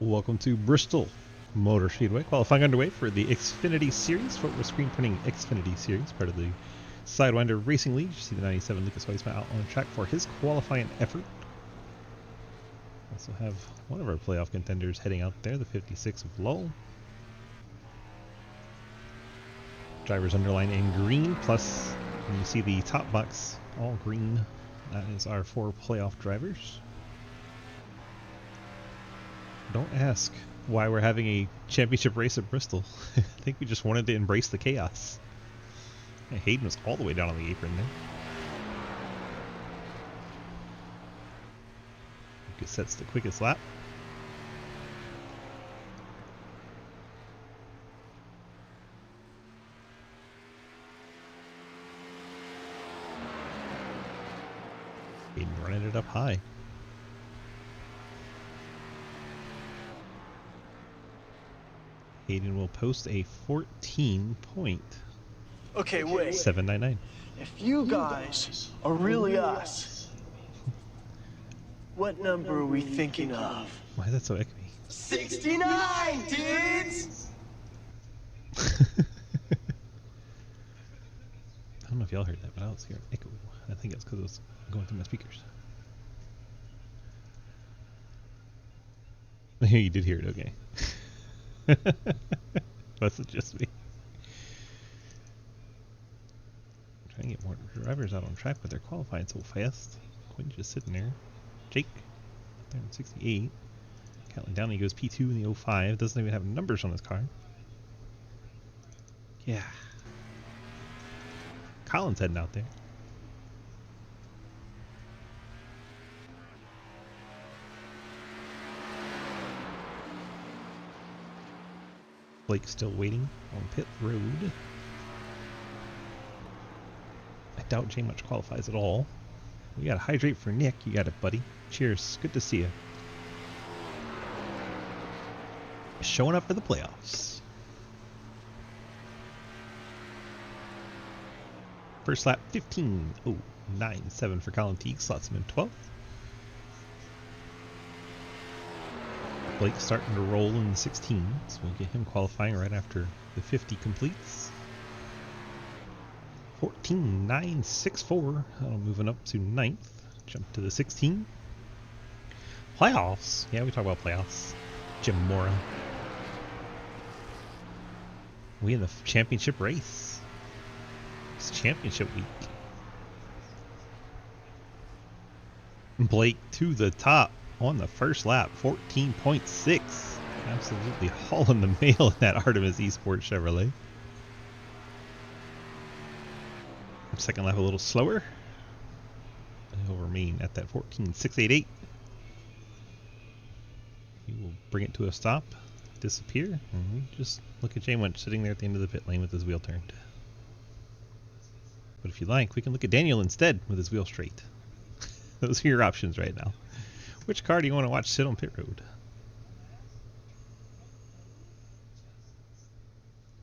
Welcome to Bristol Motor Speedway. Qualifying underway for the Xfinity Series, footwear screen printing Xfinity Series, part of the Sidewinder Racing League. You see the 97 Lucas Weissman out on the track for his qualifying effort. Also have one of our playoff contenders heading out there, the 56 of Lowell. Drivers underlined in green, plus when you see the top box all green, that is our 4 playoff drivers. Don't ask why we're having a championship race at Bristol. I think we just wanted to embrace the chaos. Yeah, Hayden was all the way down on the apron there. Lucas sets the quickest lap. Hayden running it up high. Hayden will post a 14 point. Okay, wait. 799. If you guys are really us, what number are we thinking of? Why is that so echoey? 69, dudes! I don't know if y'all heard that, but I was hearing echo. I think it's because it was going through my speakers. You did hear it, okay. Wasn't just me. Trying to get more drivers out on track, but they're qualifying so fast. Quinn's just sitting there. Jake, there in 68. Counting down, he goes P2 in the 05. Doesn't even have numbers on his car. Yeah. Colin's heading out there. Blake's still waiting on pit road. I doubt J much qualifies at all. We gotta hydrate for Nick. You got it, buddy. Cheers. Good to see you. Showing up for the playoffs. First lap 15.097 for Colin Teague. Slots him in 12th. Blake starting to roll in the 16, so we'll get him qualifying right after the 50 completes. 14.964. Moving up to 9th. Jump to the 16. Playoffs. Yeah, we talk about playoffs. Jim Mora. We in the championship race. It's championship week. Blake to the top on the first lap. 14.6. Absolutely hauling the mail in that Artemis Esports Chevrolet. Second lap a little slower. He'll remain at that 14.688. He will bring it to a stop, disappear, and we just look at J Munch sitting there at the end of the pit lane with his wheel turned. But if you like, we can look at Daniel instead with his wheel straight. Those are your options right now. Which car do you want to watch sit on pit road?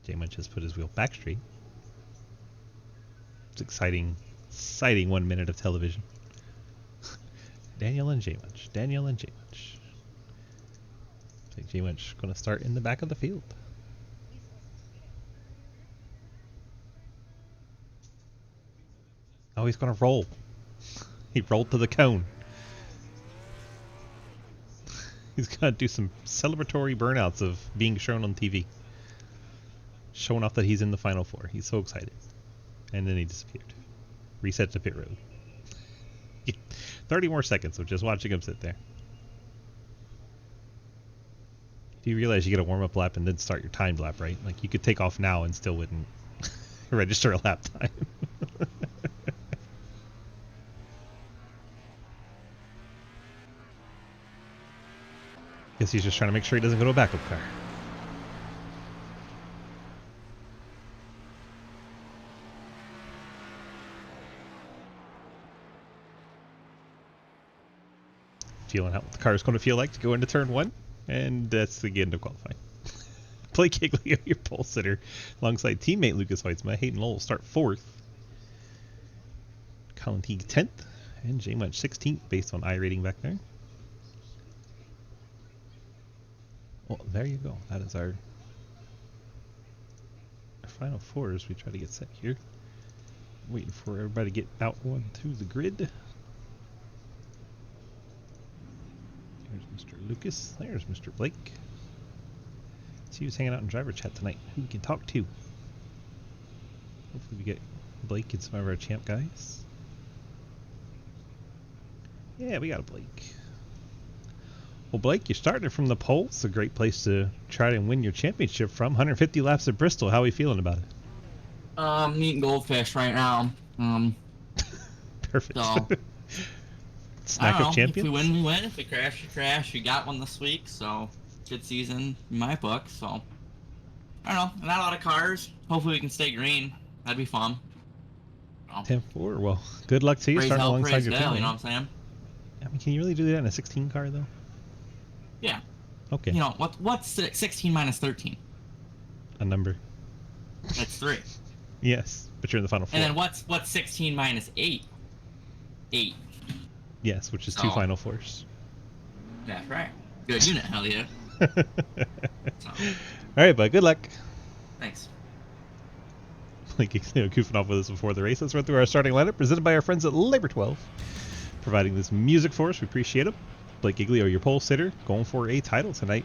J Munch has put his wheel back straight. It's exciting 1 minute of television. Daniel and J Munch. Daniel and J Munch. I think J Munch going to start in the back of the field. Oh, he's going to roll. He rolled to the cone. He's going to do some celebratory burnouts of being shown on TV. Showing off that he's in the Final Four. He's so excited. And then he disappeared. Reset to pit road. 30 more seconds of just watching him sit there. Do you realize you get a warm-up lap and then start your timed lap, right? Like, you could take off now and still wouldn't register a lap time. Guess he's just trying to make sure he doesn't go to a backup car. Feeling out what the car is going to feel like to go into turn 1, and that's the end of qualifying. Blake Higley, your pole sitter, alongside teammate Lucas Weitzman. Hayden Lowell will start 4th. Colin Teague 10th, and J Munch 16th based on I rating back there. Well, there you go. That is our final four as we try to get set here. Waiting for everybody to get out onto the grid. There's Mr. Lucas. There's Mr. Blake. See who's hanging out in driver chat tonight. Who we can talk to. Hopefully we get Blake and some of our champ guys. Yeah, we got a Blake. Well, Blake, you started from the pole. It's a great place to try to win your championship from. 150 laps at Bristol. How are we feeling about it? I'm eating goldfish right now. Perfect. So, Snack of champions? If we win, we win. If we crash, we crash. We got one this week, so good season in my book. So, I don't know. Not a lot of cars. Hopefully we can stay green. That'd be fun. 10-4. Well, good luck to you starting alongside your team. You know what I'm saying? I mean, can you really do that in a 16 car, though? Yeah. Okay. You know, what's 16 minus 13? A number. That's 3. Yes, but you're in the final 4. And then what's 16 minus 8? 8. Yes, which is 2 final 4s. That's right. Good unit, hell yeah. So. All right, bud. Good luck. Thanks. Like, goofing off with us before the race. Let's run through our starting lineup, presented by our friends at Labor 12. Providing this music for us, we appreciate them. Blake Giglio, your pole sitter, going for a title tonight.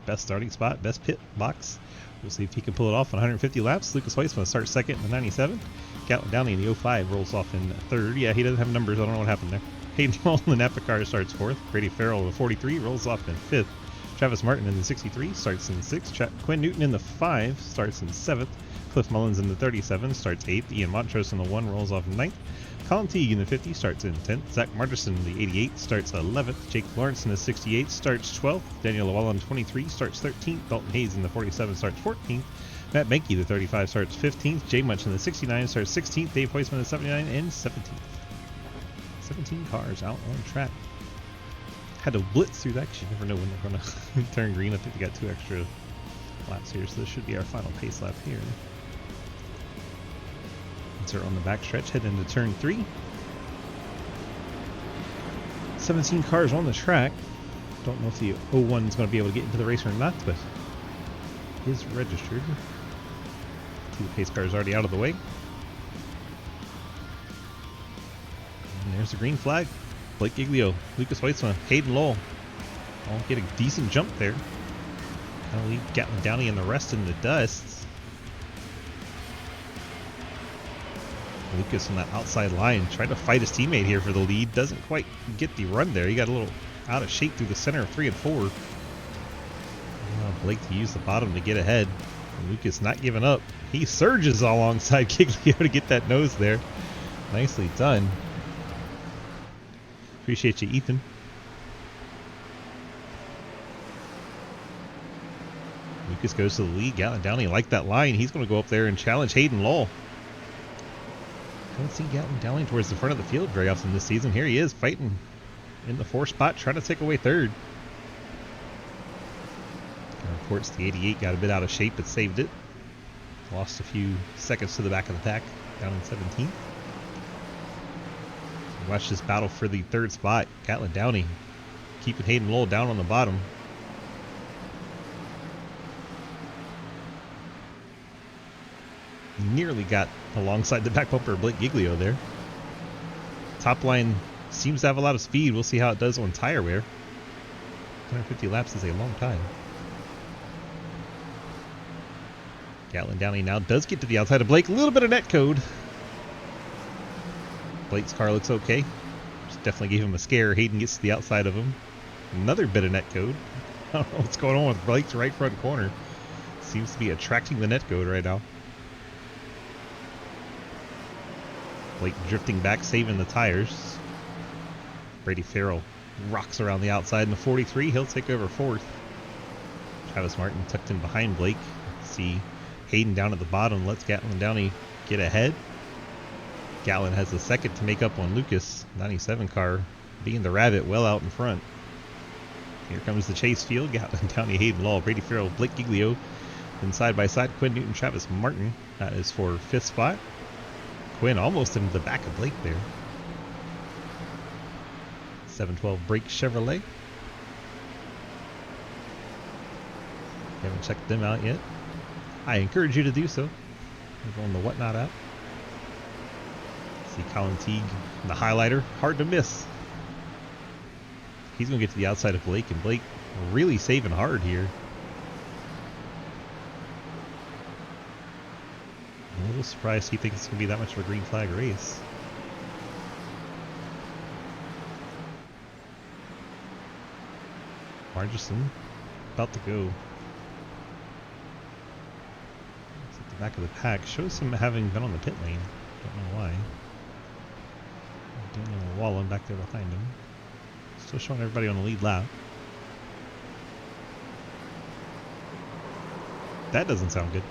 Best starting spot, best pit box. We'll see if he can pull it off on 150 laps. Lucas Weissman starts second in the 97. Gatlin Downey in the 05 rolls off in third. Yeah, he doesn't have numbers. I don't know what happened there. Hayden Hall in the Napa car starts fourth. Brady Farrell in the 43 rolls off in fifth. Travis Martin in the 63 starts in sixth. Quinn Newton in the 5 starts in seventh. Cliff Mullins in the 37 starts 8th. Ian Montrose in the 1 rolls off in 9th. Colin Teague in the 50 starts in 10th. Zach Marterson in the 88 starts 11th. Jake Lawrence in the 68 starts 12th. Daniel Lawal in the 23 starts 13th. Dalton Hayes in the 47 starts 14th. Matt Benke, the 35, starts 15th. Jay Munch in the 69 starts 16th. Dave Hoisman in the 79 and 17th. 17 cars out on track. Had to blitz through that because you never know when they're going to turn green. I think they got 2 extra laps here, so this should be our final pace lap here. Are on the backstretch, head into turn 3. 17 cars on the track. Don't know if the 01 is going to be able to get into the race or not, but it is registered. 2 pace cars already out of the way. And there's the green flag. Blake Giglio, Lucas Weitzman, Hayden Lowell all get a decent jump there. Kind of leave Gatlin Downey and the rest in the dust. Lucas on that outside line trying to fight his teammate here for the lead. Doesn't quite get the run there. He got a little out of shape through the center of 3 and 4. Blake to use the bottom to get ahead. And Lucas not giving up. He surges alongside Giglio to get that nose there. Nicely done. Appreciate you, Ethan. Lucas goes to the lead. Gatlin Downey like that line. He's going to go up there and challenge Hayden Lowell. Don't see Gatlin Downey towards the front of the field very often this season. Here he is fighting in the 4th spot, trying to take away 3rd. Reports the 88 got a bit out of shape, but saved it. Lost a few seconds to the back of the pack, down in 17th. Watch this battle for the 3rd spot. Gatlin Downey keeping Hayden Lowell down on the bottom. Nearly got alongside the back bumper of Blake Giglio there. Top line seems to have a lot of speed. We'll see how it does on tire wear. 150 laps is a long time. Gatlin Downey now does get to the outside of Blake. A little bit of net code. Blake's car looks okay. Just definitely gave him a scare. Hayden gets to the outside of him. Another bit of net code. I don't know what's going on with Blake's right front corner. Seems to be attracting the net code right now. Blake drifting back, saving the tires. Brady Farrell rocks around the outside in the 43. He'll take over 4th. Travis Martin tucked in behind Blake. See Hayden down at the bottom. Lets Gatlin Downey get ahead. Gatlin has the 2nd to make up on Lucas. 97 car being the rabbit well out in front. Here comes the chase field. Gatlin Downey, Hayden Lowell, Brady Farrell, Blake Giglio. Then side by side, Quinn Newton, Travis Martin. That is for 5th spot. Quinn almost into the back of Blake there. 712 Brake Chevrolet. Haven't checked them out yet. I encourage you to do so. We're going the Whatnot app. See Colin Teague, the highlighter. Hard to miss. He's going to get to the outside of Blake, and Blake really saving hard here. I'm a little surprised he thinks it's going to be that much of a green flag race. Margerson about to go. It's at the back of the pack. Shows him having been on the pit lane. Don't know why. Daniel Wallen back there behind him. Still showing everybody on the lead lap. That doesn't sound good.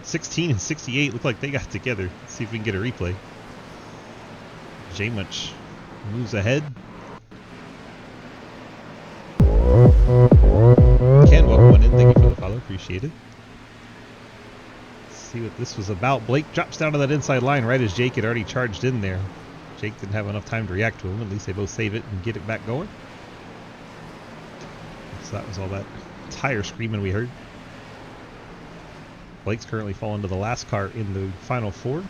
16 and 68 look like they got together. Let's see if we can get a replay. J-Much moves ahead. Ken, welcome on in. Thank you for the follow. Appreciate it. Let's see what this was about. Blake drops down to that inside line right as Jake had already charged in there. Jake didn't have enough time to react to him. At least they both save it and get it back going. So that was all that tire screaming we heard. Blake's currently fallen to the last car in the final four.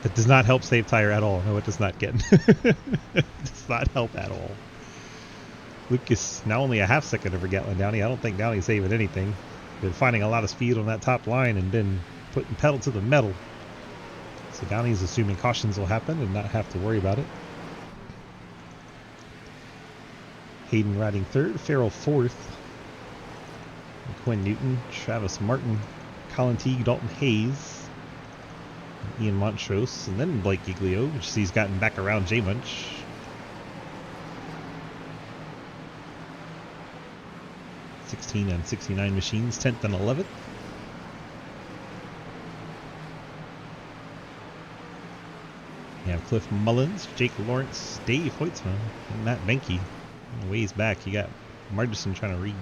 That does not help save tire at all. No, it does not, get. It does not help at all. Lucas now only a half second over Gatlin Downey. I don't think Downey's saving anything. Been finding a lot of speed on that top line and been putting pedal to the metal. So Downey's assuming cautions will happen and not have to worry about it. Hayden riding third, Farrell fourth. Quinn Newton, Travis Martin, Colin Teague, Dalton Hayes, Ian Montrose, and then Blake Giglio, which he's gotten back around J-Munch. And 69 machines, 10th and 11th. You have Cliff Mullins, Jake Lawrence, Dave Hoitzman, and Matt Benke. A ways back, you got Margerson trying to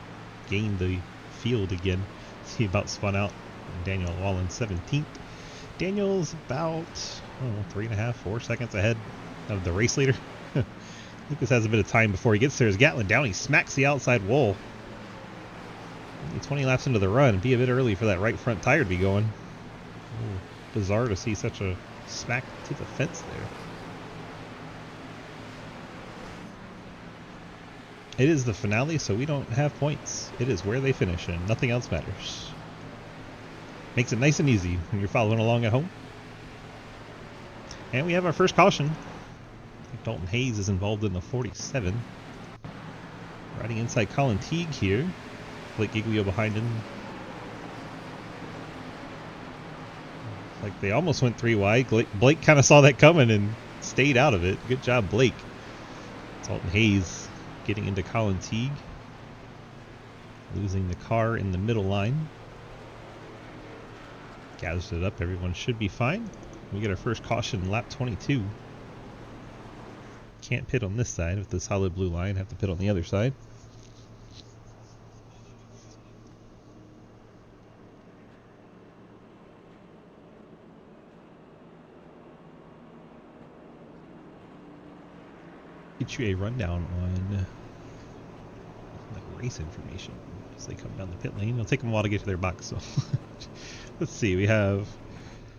regain the field again. He about spun out. Daniel Wallen 17th. Daniel's about 3.5, 4 seconds ahead of the race leader. Lucas has a bit of time before he gets there as Gatlin Downey smacks the outside wall. 20 laps into the run, be a bit early for that right front tire to be going. Bizarre to see such a smack to the fence there. It is the finale, so we don't have points. It is where they finish, and nothing else matters. Makes it nice and easy when you're following along at home. And we have our first caution. Dalton Hayes is involved in the 47. Riding inside Colin Teague here. Blake Giglio behind him. Like they almost went 3 wide. Blake kind of saw that coming and stayed out of it. Good job, Blake. Dalton Hayes getting into Colin Teague. Losing the car in the middle line. Gathers it up. Everyone should be fine. We get our first caution, lap 22. Can't pit on this side with the solid blue line. Have to pit on the other side. Get you a rundown on the race information as they come down the pit lane. It'll take them a while to get to their box, so let's see. We have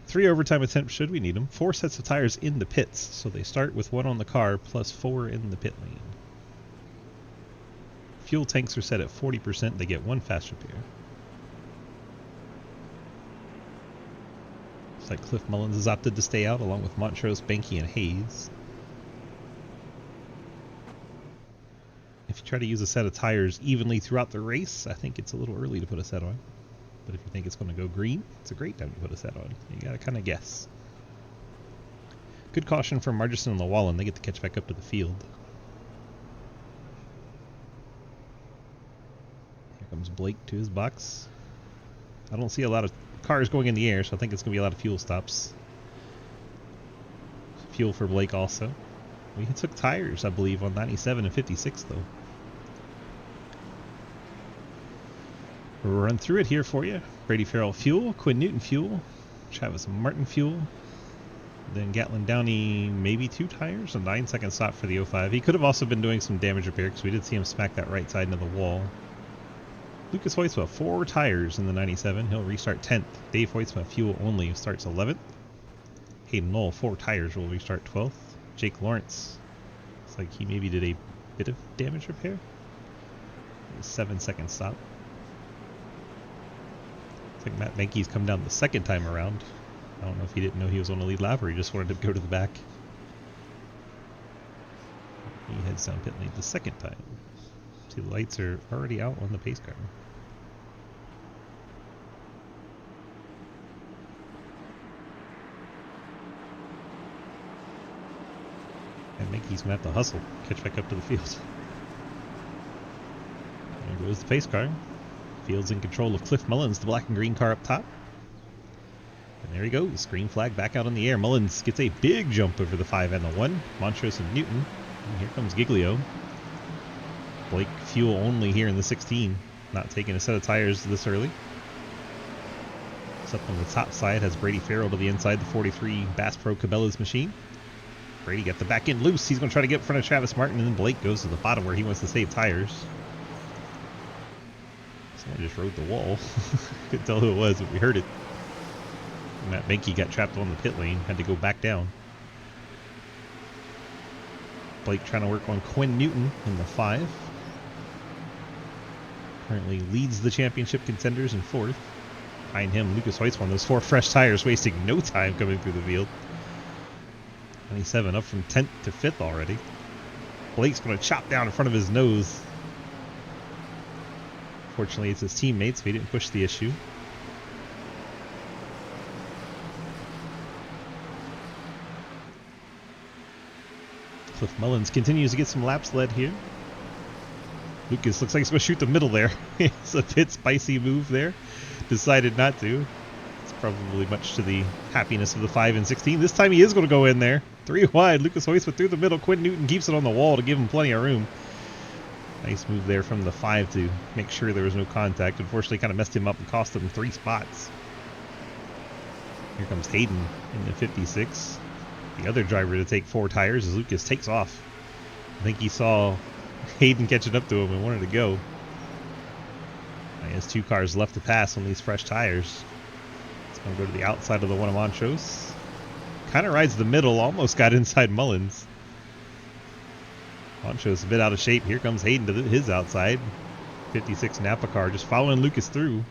3 overtime attempts should we need them. 4 sets of tires in the pits, so they start with 1 on the car plus 4 in the pit lane. Fuel tanks are set at 40%. They get 1 fast repair. Looks like Cliff Mullins has opted to stay out along with Montrose, Benke, and Hayes. If you try to use a set of tires evenly throughout the race, I think it's a little early to put a set on. But if you think it's going to go green, it's a great time to put a set on. You got to kind of guess. Good caution from Margerson and Llewellyn. They get to catch back up to the field. Here comes Blake to his box. I don't see a lot of cars going in the air, so I think it's going to be a lot of fuel stops. Fuel for Blake also. We took tires, I believe, on 97 and 56, though. We'll run through it here for you. Brady Farrell fuel, Quinn Newton fuel, Travis Martin fuel, then Gatlin Downey maybe 2 tires, a 9-second stop for the 05. He could have also been doing some damage repair because we did see him smack that right side into the wall. Lucas Hoytsma, 4 tires in the 97. He'll restart 10th. Dave Hoytsma, fuel only, starts 11th. Hayden Knoll, 4 tires, will restart 12th. Jake Lawrence, looks like he maybe did a bit of damage repair. 7-second stop. I think Matt Benke's come down the second time around. I don't know if he didn't know he was on the lead lap or he just wanted to go to the back. He heads down pit lane the second time. See, the lights are already out on the pace car. And Benke's going to have to hustle, catch back up to the field. There goes the pace car. Field's in control of Cliff Mullins, the black and green car up top. And there he goes. Green flag back out in the air. Mullins gets a big jump over the 5 and the 1. Montrose and Newton. And here comes Giglio. Blake fuel only here in the 16. Not taking a set of tires this early. It's up on the top side. Has Brady Farrell to the inside. The 43 Bass Pro Cabela's machine. Brady got the back end loose. He's going to try to get in front of Travis Martin. And then Blake goes to the bottom where he wants to save tires. Someone just rode the wall. Couldn't tell who it was, but we heard it. Matt Benke got trapped on the pit lane, had to go back down. Blake trying to work on Quinn Newton in the 5. Currently leads the championship contenders in 4th. Behind him, Lucas Hoytsma, those 4 fresh tires, wasting no time coming through the field. 27 up from 10th to 5th already. Blake's going to chop down in front of his nose. Fortunately, it's his teammates, so he didn't push the issue. Cliff Mullins continues to get some laps led here. Lucas looks like he's going to shoot the middle there. It's a bit spicy move there. Decided not to. It's probably much to the happiness of the 5 and 16. This time he is going to go in there. 3 wide. Lucas Hoytsma through the middle. Quinn Newton keeps it on the wall to give him plenty of room. Nice move there from the 5 to make sure there was no contact. Unfortunately, kind of messed him up and cost him 3 spots. Here comes Hayden in the 56. The other driver to take 4 tires as Lucas takes off. I think he saw Hayden catching up to him and wanted to go. He has 2 cars left to pass on these fresh tires. It's going to go to the outside of the one of Montrose. Kind of rides the middle, almost got inside Mullins. Montrose a bit out of shape. Here comes Hayden to his outside. 56 Napa car just following Lucas through.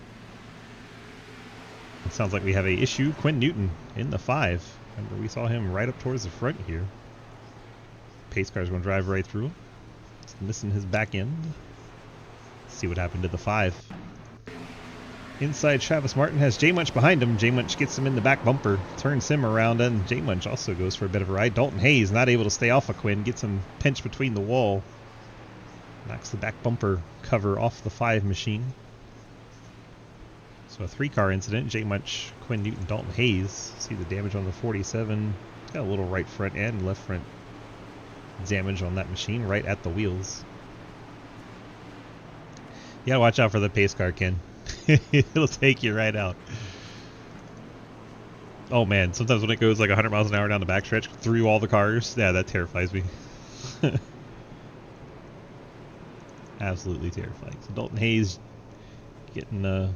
It sounds like we have a issue. Quinn Newton in the 5. Remember, we saw him right up towards the front here. Pace car's going to drive right through him. It's missing his back end. Let's see what happened to the 5. Inside, Travis Martin has J Munch behind him. J Munch gets him in the back bumper, turns him around, and J Munch also goes for a bit of a ride. Dalton Hayes not able to stay off of Quinn, gets him pinched between the wall. Knocks the back bumper cover off the 5 machine. So a 3-car incident. J Munch, Quinn Newton, Dalton Hayes. See the damage on the 47. Got a little right front and left front damage on that machine right at the wheels. You gotta watch out for the pace car, Ken. It'll take you right out. Oh man, sometimes when it goes like 100 miles an hour down the backstretch through all the cars, yeah, that terrifies me. Absolutely terrifying. So Dalton Hayes getting a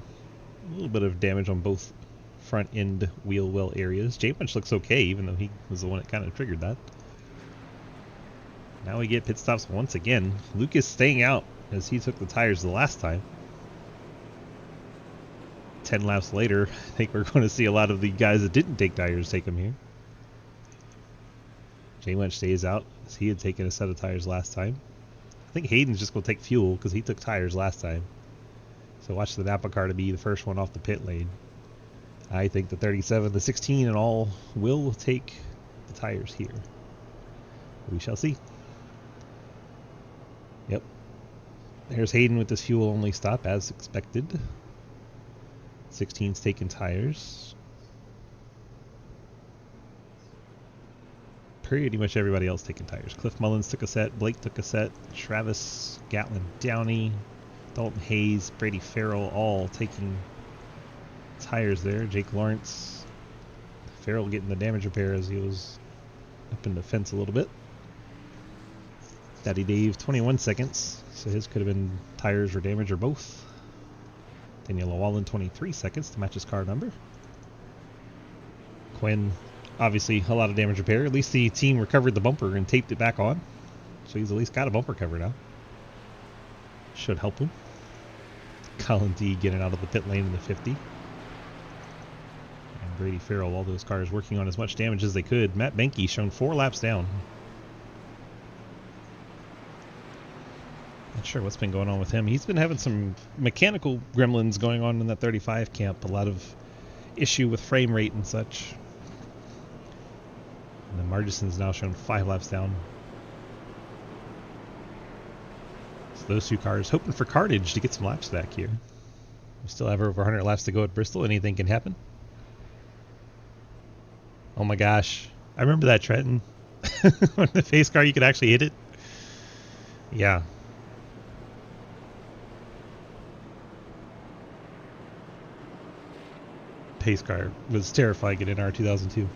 little bit of damage on both front end wheel well areas. J Munch looks okay, even though he was the one that kind of triggered that. Now we get pit stops once again. Lucas staying out as he took the tires the last time. 10 laps later, I think we're going to see a lot of the guys that didn't take tires take them here. J Munch stays out as he had taken a set of tires last time. I think Hayden's just going to take fuel because he took tires last time. So watch the Napa car to be the first one off the pit lane. I think the 37, the 16, and all will take the tires here. We shall see. Yep. There's Hayden with this fuel only stop as expected. 16's taking tires. Pretty much everybody else taking tires. Cliff Mullins took a set. Blake took a set. Travis, Gatlin, Downey, Dalton Hayes, Brady Farrell all taking tires there. Jake Lawrence. Farrell getting the damage repair as he was up in the fence a little bit. Daddy Dave, 21 seconds. So his could have been tires or damage or both. Daniel Llewellyn 23 seconds to match his car number. Quinn, obviously a lot of damage repair. At least the team recovered the bumper and taped it back on. So he's at least got a bumper cover now. Should help him. Colin D getting out of the pit lane in the 50. And Brady Farrell, all those cars working on as much damage as they could. Matt Benke shown 4 laps down. Not sure what's been going on with him. He's been having some mechanical gremlins going on in that 35 camp. A lot of issue with frame rate and such. And then Margison's now shown 5 laps down. So those two cars hoping for cartage to get some laps back here. We still have over 100 laps to go at Bristol. Anything can happen. Oh my gosh. I remember that, Trenton. On the face car, you could actually hit it. Yeah. Pace car was terrifying in NR 2002.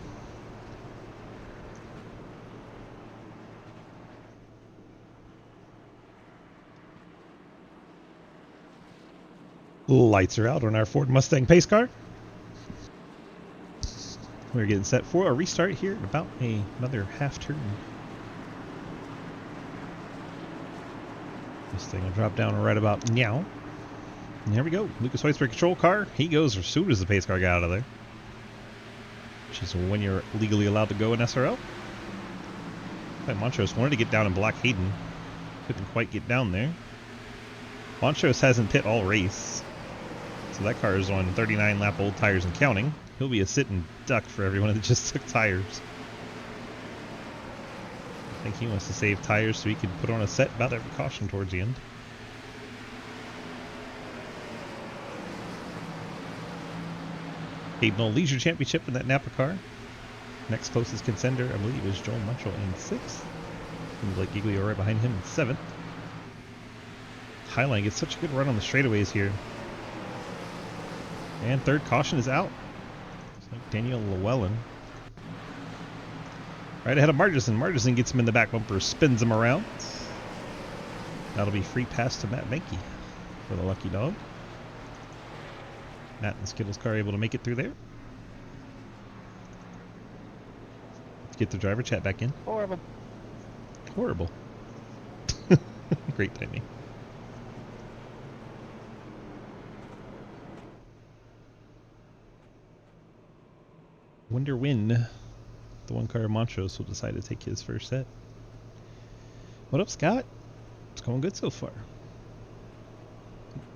Lights are out on our Ford Mustang pace car. We're getting set for a restart here in about another half turn. This thing will drop down right about now. And there we go. Lucas Hoyt's control car. He goes as soon as the pace car got out of there. Which is when you're legally allowed to go in SRL. Montrose wanted to get down and block Hayden. Couldn't quite get down there. Montrose hasn't pit all race. So that car is on 39 lap old tires and counting. He'll be a sitting duck for everyone that just took tires. I think he wants to save tires so he can put on a set about every caution towards the end. Hayden Leisure Championship in that Napa car. Next closest contender, I believe, is Joel Munchell in 6th. And Blake Giglio right behind him in 7th. Highline gets such a good run on the straightaways here. And third caution is out. It's like Daniel Llewellyn. Right ahead of Margison. Margison gets him in the back bumper, spins him around. That'll be free pass to Matt Benke for the lucky dog. Matt and Skittles' car able to make it through there. Let's get the driver chat back in. Horrible. Horrible. Great timing. Wonder when the one car Montrose will decide to take his first set. What up, Scott? It's going good so far.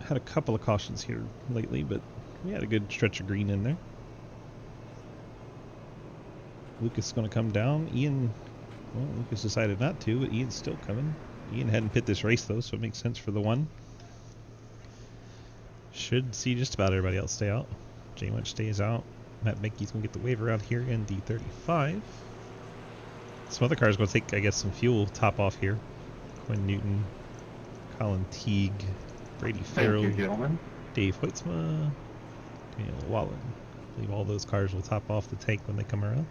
Had a couple of cautions here lately, but we had a good stretch of green in there. Lucas is going to come down. Ian, well, Lucas decided not to, but Ian's still coming. Ian hadn't pit this race, though, so it makes sense for the one. Should see just about everybody else stay out. J Munch stays out. Matt Benke's going to get the wave around here in the 35. Some other cars going to take, I guess, some fuel top off here. Quinn Newton, Colin Teague, Brady Farrell, Thank you, gentlemen. Dave Hoitzma, Daniel Wallen. I believe all those cars will top off the tank when they come around.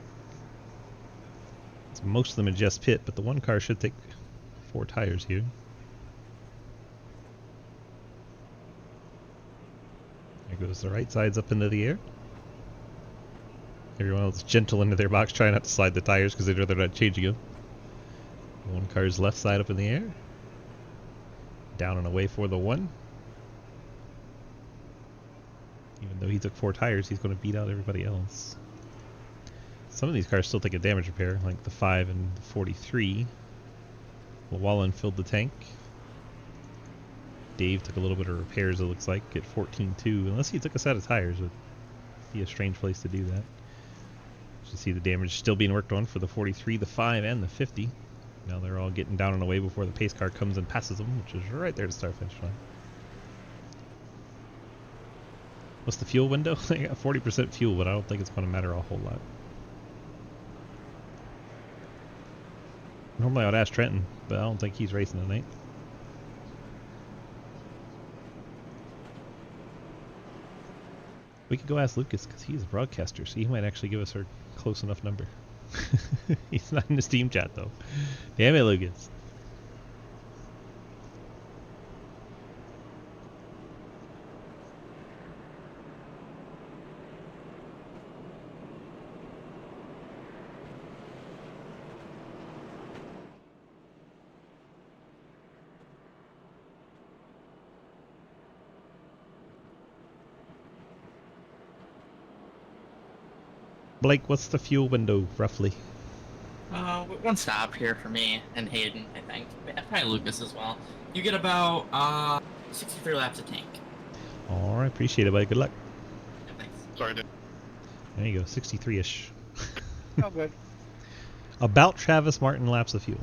So most of them are just pit, but the one car should take 4 tires here. There goes the right sides up into the air. Everyone else gentle into their box, trying not to slide the tires because they'd rather not changing them. One car's left side up in the air. Down and away for the one. Even though he took 4 tires, he's going to beat out everybody else. Some of these cars still take a damage repair, like the 5 and the 43. Llewellyn filled the tank. Dave took a little bit of repairs, it looks like, at 14.2. Unless he took a set of tires, it would be a strange place to do that. You see the damage still being worked on for the 43, the 5, and the 50. Now they're all getting down and away before the pace car comes and passes them, which is right there to start finish line. What's the fuel window? They got 40% fuel, but I don't think it's going to matter a whole lot. Normally I would ask Trenton, but I don't think he's racing tonight. We could go ask Lucas because he's a broadcaster, so he might actually give us our close enough number. He's not in the Steam chat though. Damn it, Lucas. Blake, what's the fuel window, roughly? One stop here for me and Hayden, I think. Probably Lucas as well. You get about 63 laps of tank. Alright, appreciate it, buddy. Good luck. Yeah, thanks. Sorry, dude. There you go, 63-ish. Oh, good. About Travis Martin laps of fuel.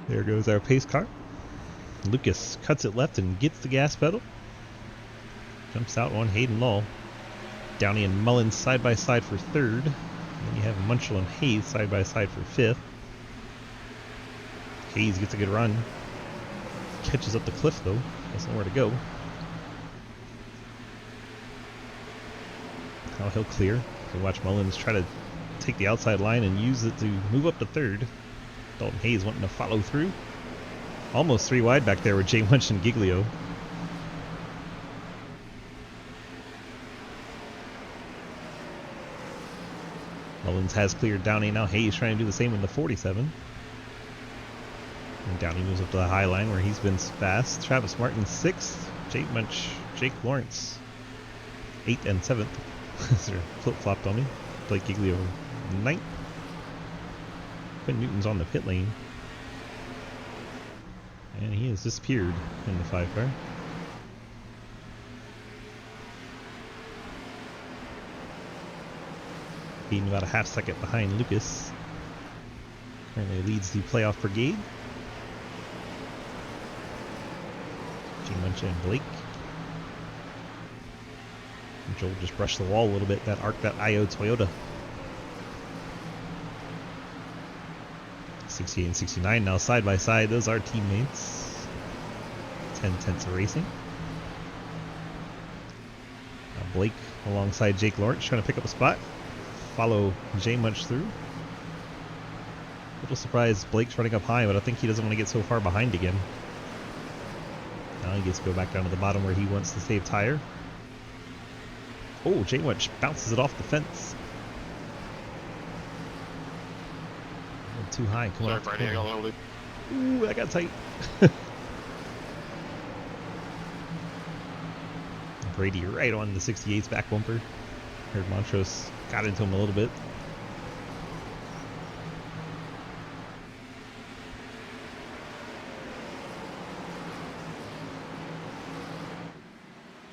There goes our pace car. Lucas cuts it left and gets the gas pedal. Jumps out on Hayden Law. Downey and Mullins side by side for third. Then you have Munchell and Hayes side by side for fifth. Hayes gets a good run. Catches up the cliff though. Has nowhere to go. Now he'll clear. So watch Mullins try to take the outside line and use it to move up to third. Dalton Hayes wanting to follow through. Almost 3 wide back there with Jay Munch and Giglio. Mullins has cleared Downey. Now Hayes trying to do the same in the 47. And Downey moves up to the high line where he's been fast. Travis Martin 6th. Jake Munch, Jake Lawrence 8th and 7th. They're flip-flopped on me. Blake Giglio 9th. Quinn Newton's on the pit lane. And he has disappeared in the 5 car. Hayden about a half second behind Lucas. Currently leads the playoff brigade. G Munch and Blake. And Joel just brushed the wall a little bit. That arc, that IO Toyota. 68 and 69 now side by side. Those are teammates. 10 tenths of racing. Now Blake alongside Jake Lawrence trying to pick up a spot. Follow Jay Munch through. A little surprised Blake's running up high, but I think he doesn't want to get so far behind again. Now he gets to go back down to the bottom where he wants to save tire. Oh, Jay Munch bounces it off the fence. Too high. Come on. Sorry, Brady, I got hold it. Ooh, that got tight. Brady right on the 68's back bumper. Heard Montrose got into him a little bit.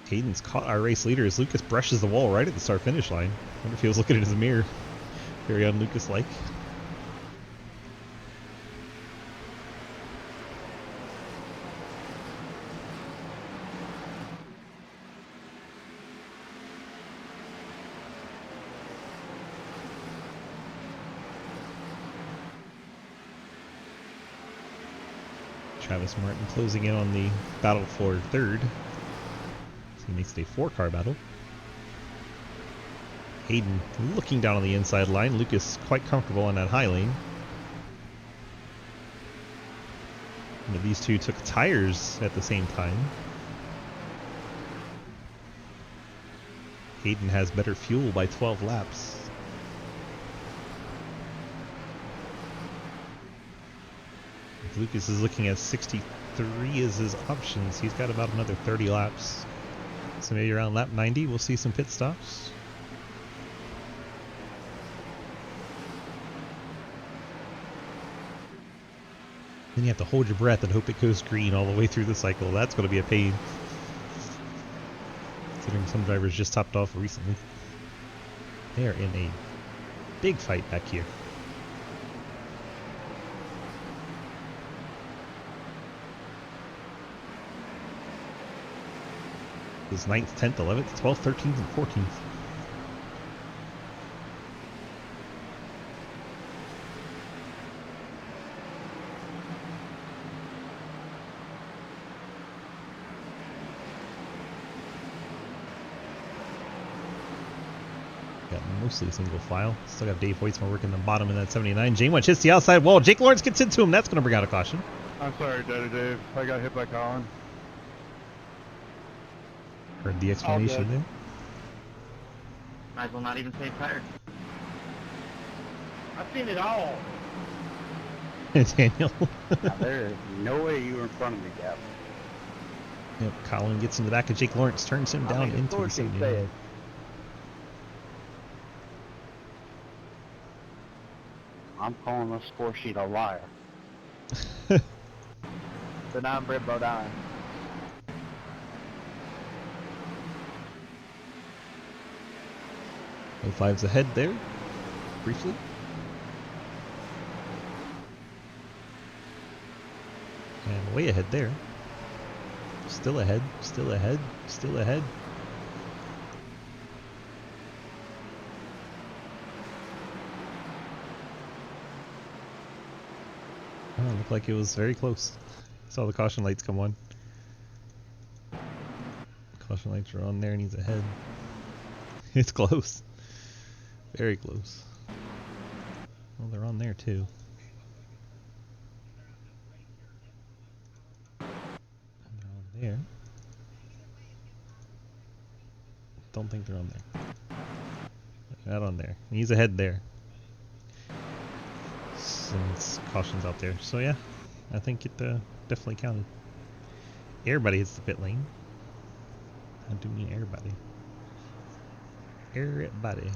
Hayden's caught our race leader as Lucas brushes the wall right at the start finish line. I wonder if he was looking at his mirror. Very un-Lucas like. Travis Martin closing in on the battle for third. So he makes it a 4-car battle. Hayden looking down on the inside line. Lucas quite comfortable on that high lane. And these two took tires at the same time. Hayden has better fuel by 12 laps. Lucas is looking at 63 as his options. He's got about another 30 laps. So maybe around lap 90 we'll see some pit stops. Then you have to hold your breath and hope it goes green all the way through the cycle. That's going to be a pain. Considering some drivers just topped off recently. They are in a big fight back here. Is 9th, 10th, 11th, 12th, 13th, and 14th. Got mostly single file. Still got Dave Hoytsma working the bottom in that 79. Jay Munch hits the outside wall. Jake Lawrence gets into him. That's going to bring out a caution. I'm sorry, Daddy Dave. I got hit by Colin. Heard the explanation there. Might as well not even save tire. I've seen it all. Daniel. Now, there is no way you were in front of me, Gap. Yep, Colin gets in the back of Jake Lawrence, turns him down the into the score sheet 79. said. I'm calling the score sheet a liar. So now I'm Brett Bodine. Oh, five's ahead there, briefly. And way ahead there. Still ahead, still ahead, still ahead. Oh, it looked like it was very close. Saw the caution lights come on. Caution lights are on there and he's ahead. It's close. Very close. Well, they're on there too. And they're on there. Don't think they're on there. Not on there. He's ahead there. Since caution's out there. So yeah, I think it definitely counted. Everybody hits the pit lane. I do mean everybody. Everybody.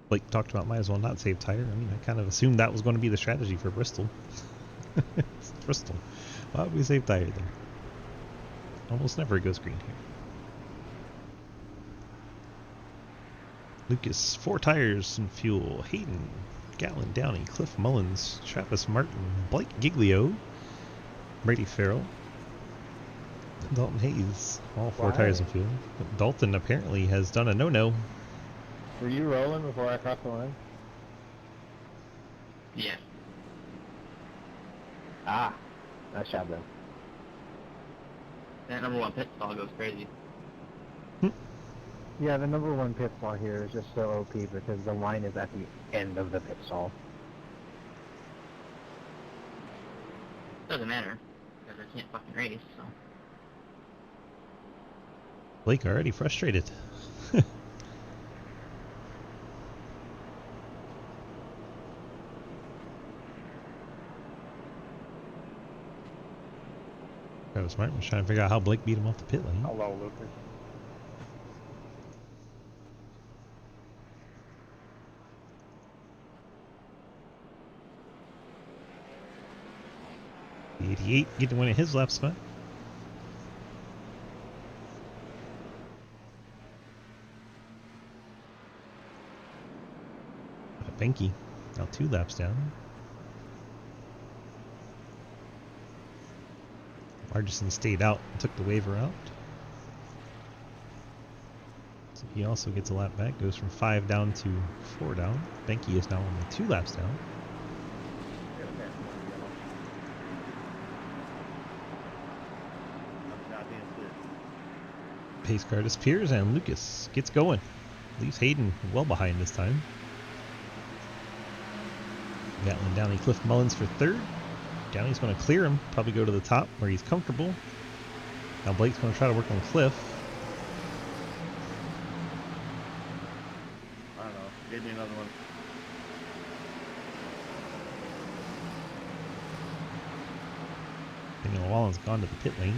Blake talked about might as well not save tire. I mean, I kind of assumed that was going to be the strategy for Bristol. It's Bristol. Why would we save tire there? Almost never goes green here. Lucas, 4 tires and fuel. Hayden, Gallon, Downey, Cliff Mullins, Travis Martin, Blake Giglio, Brady Farrell, Dalton Hayes, all 4 tires and fuel. But Dalton apparently has done a no-no. Were you rolling before I crossed the line? Yeah. Ah, nice job then. That number 1 pit stall goes crazy. Yeah, the number 1 pit stall here is just so OP because the line is at the end of the pit stall. Doesn't matter, because I can't fucking race, so. Blake already frustrated. Travis Martin was trying to figure out how Blake beat him off the pit lane. Hello, Lucas. The 88 getting one of his lap spot. Benke now 2 laps down. Margison stayed out and took the waiver out. So he also gets a lap back, goes from 5 down to 4 down. Benke is now only 2 laps down. Pace car disappears and Lucas gets going. Leaves Hayden well behind this time. Gatlin, Downey, Cliff Mullins for 3rd. Downey's going to clear him, probably go to the top where he's comfortable. Now Blake's going to try to work on Cliff. I don't know. Give me another one. Daniel Wallen's gone to the pit lane.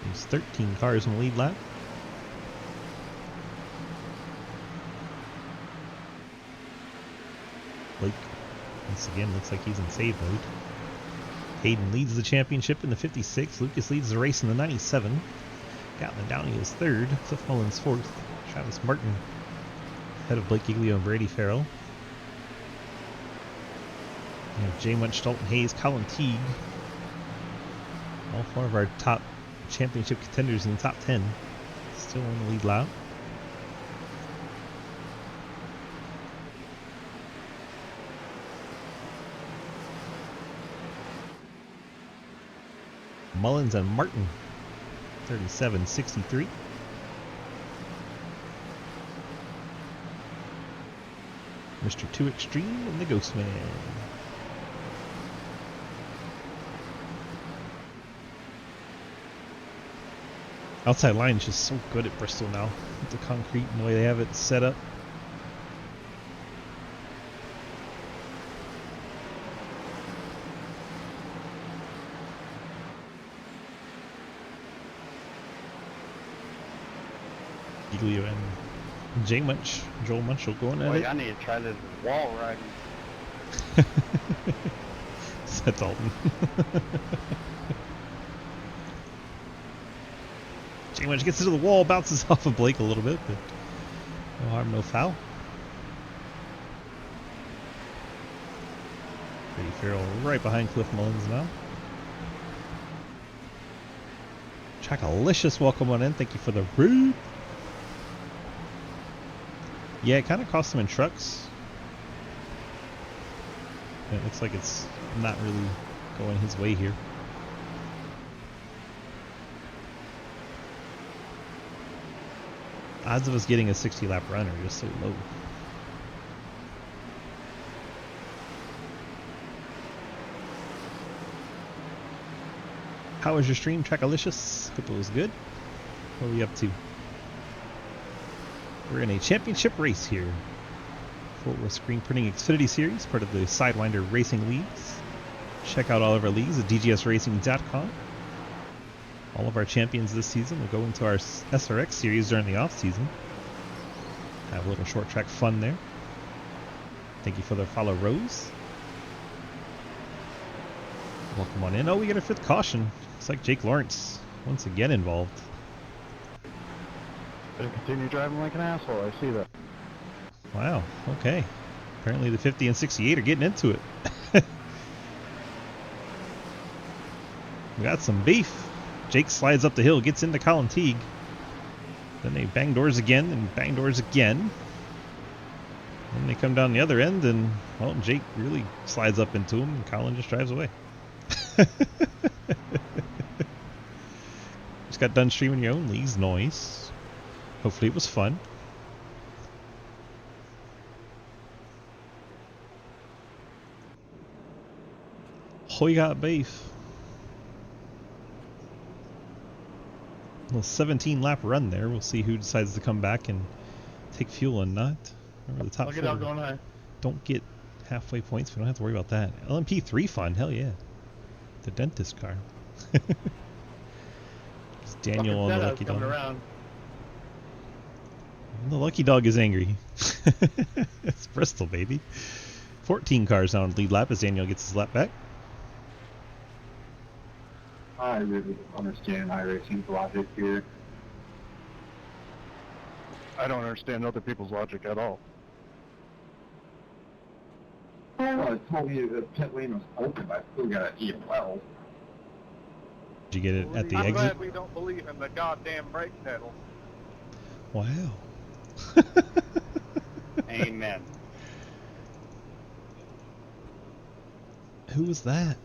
There's 13 cars in the lead lap. Blake, once again, looks like he's in save mode. Hayden leads the championship in the 56. Lucas leads the race in the 97. Gatlin Downey is 3rd. Cliff Mullins 4th. Travis Martin ahead of Blake Giglio and Brady Farrell. We have Jay Munch, Dalton Hayes, Colin Teague. All 4 of our top championship contenders in the top 10. Still on the lead lap. Mullins and Martin, 37-63. Mr. 2 Extreme and the Ghost Man. Outside line is just so good at Bristol now with the concrete and the way they have it set up. Giglio and Joel Munch will go in at Boy, it. I need to try this wall riding. Said Dalton. J Munch gets into the wall, bounces off of Blake a little bit, but no harm, no foul. Brady Farrell right behind Cliff Mullins now. Trackalicious, welcome on in. Thank you for the raid. Yeah, it kind of cost him in trucks. It looks like it's not really going his way here. Odds of us getting a 60 lap run are just so low. How was your stream, Trackalicious? Hope it was good. What are we up to? We're in a championship race here. Fort Worth Screen Printing Xfinity Series, part of the Sidewinder Racing Leagues. Check out all of our leagues at dgsracing.com. All of our champions this season will go into our SRX series during the off season. Have a little short track fun there. Thank you for the follow, Rose. Welcome on in. Oh, we get a fifth caution. Looks like Jake Lawrence once again involved. Better continue driving like an asshole. I see that. Wow, okay. Apparently the 50 and 68 are getting into it. We got some beef. Jake slides up the hill, gets into Colin Teague. Then they bang doors again and bang doors again. Then they come down the other end and, well, Jake really slides up into him and Colin just drives away. Just got done streaming your own leagues. Noise. Hopefully it was fun. Hoy got beef. A little 17 lap run there. We'll see who decides to come back and take fuel and not. Remember the top Look four at that going high. don't get halfway points. We don't have to worry about that. LMP3 fun. Hell yeah. The dentist car. It's Daniel on the lucky dog. Around. The lucky dog is angry. It's Bristol, baby. 14 cars now on the lead lap as Daniel gets his lap back. I really understand iRacing's logic here. I don't understand other people's logic at all. Well, I told you the pit lane was open, but I still got an E12. Did you get it at the I'm exit? glad we don't believe in the goddamn brake pedal. Wow. Amen. Who was that?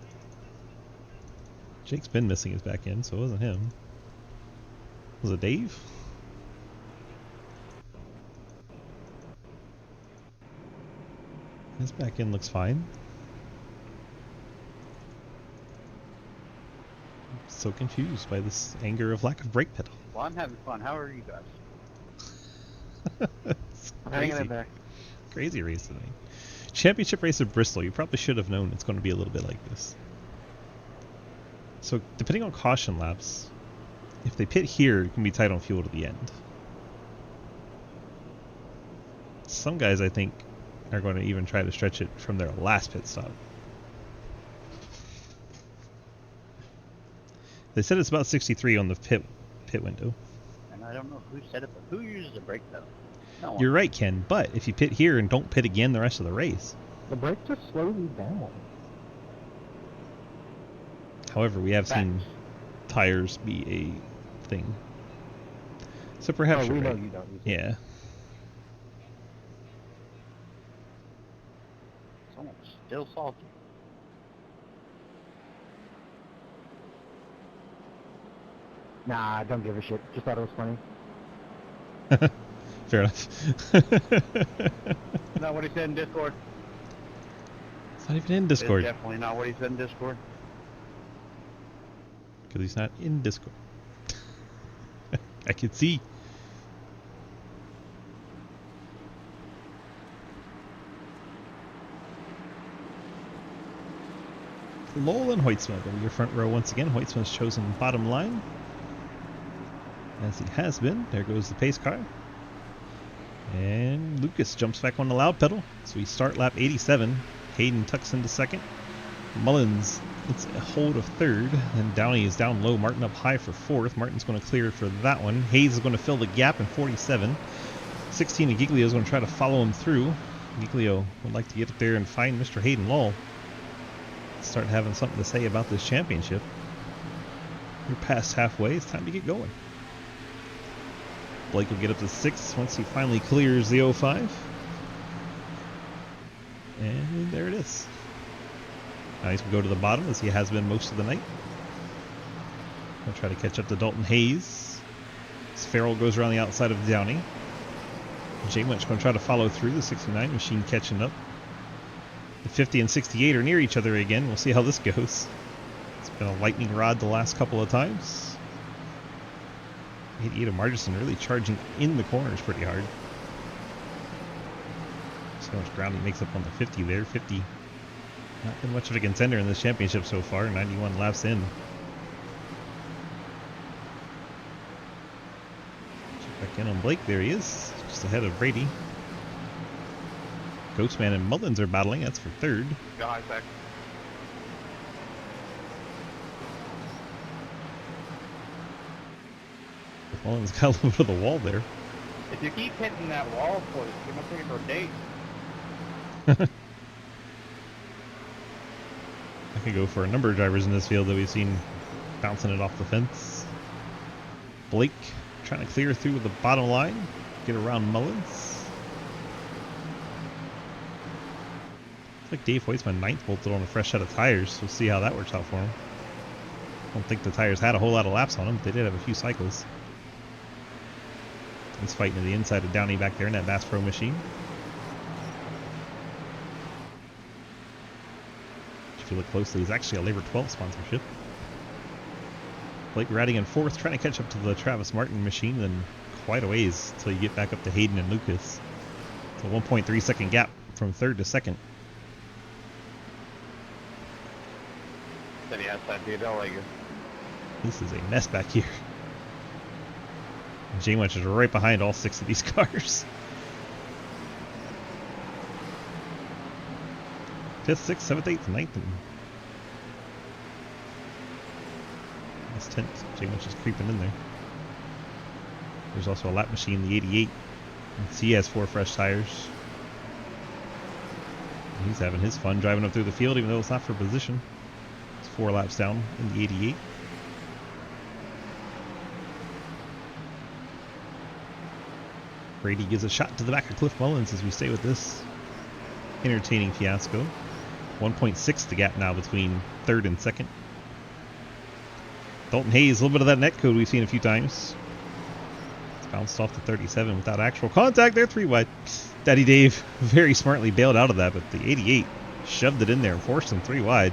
Jake's been missing his back end, so it wasn't him. Was it Dave? His back end looks fine. I'm so confused by this anger of lack of brake pedal. Well, I'm having fun. How are you guys? It's Hanging crazy. in there. Crazy race today. Championship race of Bristol. You probably should have known it's going to be a little bit like this. So, depending on caution laps, if they pit here, it can be tight on fuel to the end. Some guys, I think, are going to even try to stretch it from their last pit stop. They said it's about 63 on the pit window. And I don't know who said it, but who uses a brake pedal? No one. You're right, Ken, but if you pit here and don't pit again the rest of the race. The brake just slows you down. However, we have seen tires be a thing. So perhaps we you're know right. you don't use it. Yeah. Someone's still salty. Nah, don't give a shit. Just thought it was funny. Fair enough. Not what he said in Discord. It's not even in It's Discord. definitely not what he said in Discord. Because he's not in Discord. I can see. Lowell and Hoytsma will be your front row once again. Hoytsma's chosen bottom line, as he has been. There goes the pace car. And Lucas jumps back on the loud pedal. So we start lap 87. Hayden tucks into second. Mullins gets a hold of third. Then Downey is down low. Martin up high for fourth. Martin's going to clear for that one. Hayes is going to fill the gap in 47. 16 and Giglio is going to try to follow him through. Giglio would like to get up there and find Mr. Hayden Lull. Start having something to say about this championship. We're past halfway. It's time to get going. Blake will get up to 6th once he finally clears the 05. And there it is. Now he's going to go to the bottom as he has been most of the night. I'll try to catch up to Dalton Hayes. As Farrell goes around the outside of Downey. Jay Winch going to try to follow through. The 69 machine catching up. The 50 and 68 are near each other again. We'll see how this goes. It's been a lightning rod the last couple of times. 88 of Margison really charging in the corners pretty hard. So much ground he makes up on the 50 there. 50 not been much of a contender in this championship so far. 91 laps in. Check back in on Blake. There he is. Just ahead of Brady. Ghostman and Mullins are battling. That's for third. Go high sec. Mullins got a little bit of the wall there. If you keep hitting that wall, please, you're gonna take it for a date. I could go for a number of drivers in this field that we've seen bouncing it off the fence. Blake trying to clear through the bottom line, get around Mullins. Looks like Dave Hoytsman ninth bolted on a fresh set of tires. We'll see how that works out for him. I don't think the tires had a whole lot of laps on them, but they did have a few cycles. He's fighting to the inside of Downey back there in that Bass Pro machine. If you look closely, he's actually a Labor 12 sponsorship. Blake riding in fourth, trying to catch up to the Travis Martin machine, then quite a ways until you get back up to Hayden and Lucas. It's a 1.3 second gap from third to second. Then he has that dude, like This is a mess back here. J Winch is right behind all 6 of these cars. 5th, 6th, 7th, 8th, 9th, and that's 10th. J Winch is creeping in there. There's also a lap machine, the 88. He has 4 fresh tires. He's having his fun driving up through the field, even though it's not for position. It's 4 laps down in the 88. Brady gives a shot to the back of Cliff Mullins as we stay with this entertaining fiasco. 1.6 the gap now between third and second. Dalton Hayes, a little bit of that net code we've seen a few times. It's bounced off the 37 without actual contact. They're 3 wide. Daddy Dave very smartly bailed out of that, but the 88 shoved it in there and forced him 3 wide.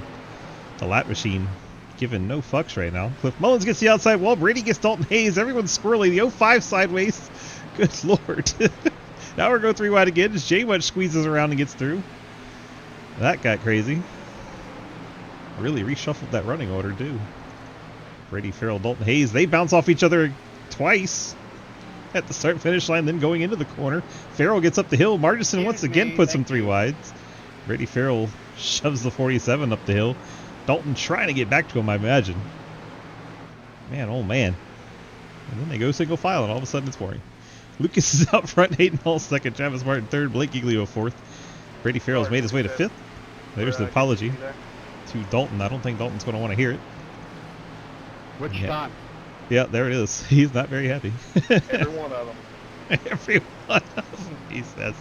The lap machine giving no fucks right now. Cliff Mullins gets the outside wall. Brady gets Dalton Hayes. Everyone's squirrely. The 05 sideways. Good lord. Now we're going 3 wide again as J Wedge squeezes around and gets through. That got crazy. Really reshuffled that running order too. Brady, Farrell, Dalton Hayes, they bounce off each other twice at the start finish line, then going into the corner. Farrell gets up the hill. Margison once again puts him 3 wides. Brady Farrell shoves the 47 up the hill. Dalton trying to get back to him, I imagine. Man, oh man. And then they go single file and all of a sudden it's boring. Lucas is out front, Hayden Hall second, Travis Martin third, Blake Giglio fourth. Brady Farrell's made his way to 5th. There's the apology to Dalton. I don't think Dalton's going to want to hear it. which Yeah. time? Yeah, there it is. He's not very happy. Every one of them. Every one of them, he says.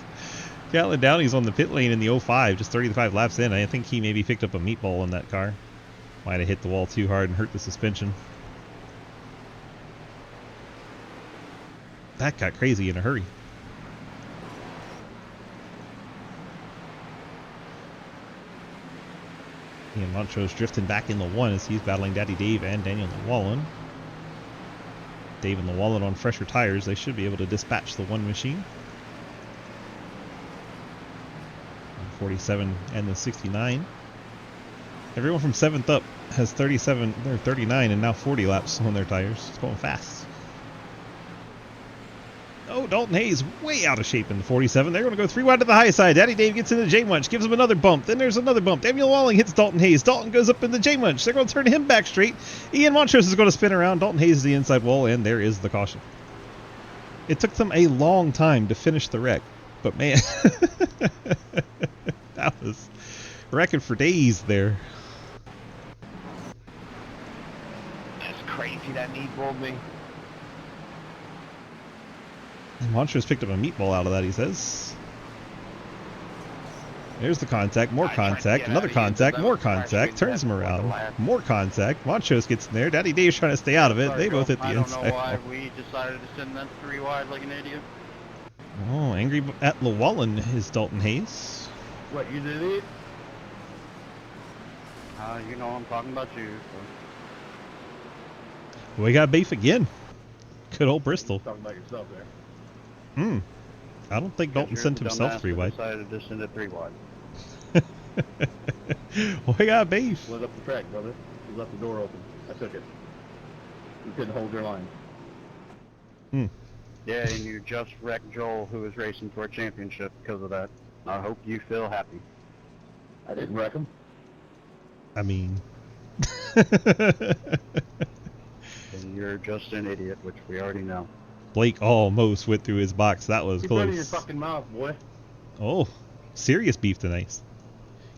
Callan Downey's on the pit lane in the 05, just 35 laps in. I think he maybe picked up a meatball in that car. Might have hit the wall too hard and hurt the suspension. That got crazy in a hurry. Ian Montrose drifting back in the 1 as he's battling Daddy Dave and Daniel Llewellyn. Dave and Llewellyn on fresher tires. They should be able to dispatch the 1 machine. 47 and the 69. Everyone from 7th up has 37 or 39 and now 40 laps on their tires. It's going fast. Oh, Dalton Hayes way out of shape in the 47. They're going to go 3 wide to the high side. Daddy Dave gets into J Munch, gives him another bump. Then there's another bump. Daniel Walling hits Dalton Hayes. Dalton goes up in the J Munch. They're going to turn him back straight. Ian Montrose is going to spin around. Dalton Hayes is the inside wall, and there is the caution. It took them a long time to finish the wreck, but man, that was wrecking for days there. That's crazy that knee rolled me. And Montrose picked up a meatball out of that, he says. There's the contact, more contact, another contact, more contact, turns him around, more contact. Montrose gets in there. Daddy Dave's trying to stay out of it. They both hit the inside. I don't know why we decided to send them 3 wide like an idiot. Oh, angry at Llewellyn is Dalton Hayes. What, you did it? You know I'm talking about you. So. We got beef again. Good old Bristol. Talking about yourself there. I don't think Dalton sent himself 3 wide. Decided to send it 3 wide. We got beef. Was up the track, brother. You left the door open. I took it. You couldn't hold your line. Yeah, and you just wrecked Joel, who was racing for a championship because of that. I hope you feel happy. I didn't wreck him. I mean... And you're just an idiot, which we already know. Blake almost went through his box. That was Keep running close. your fucking mouth, boy. Oh, serious beef tonight.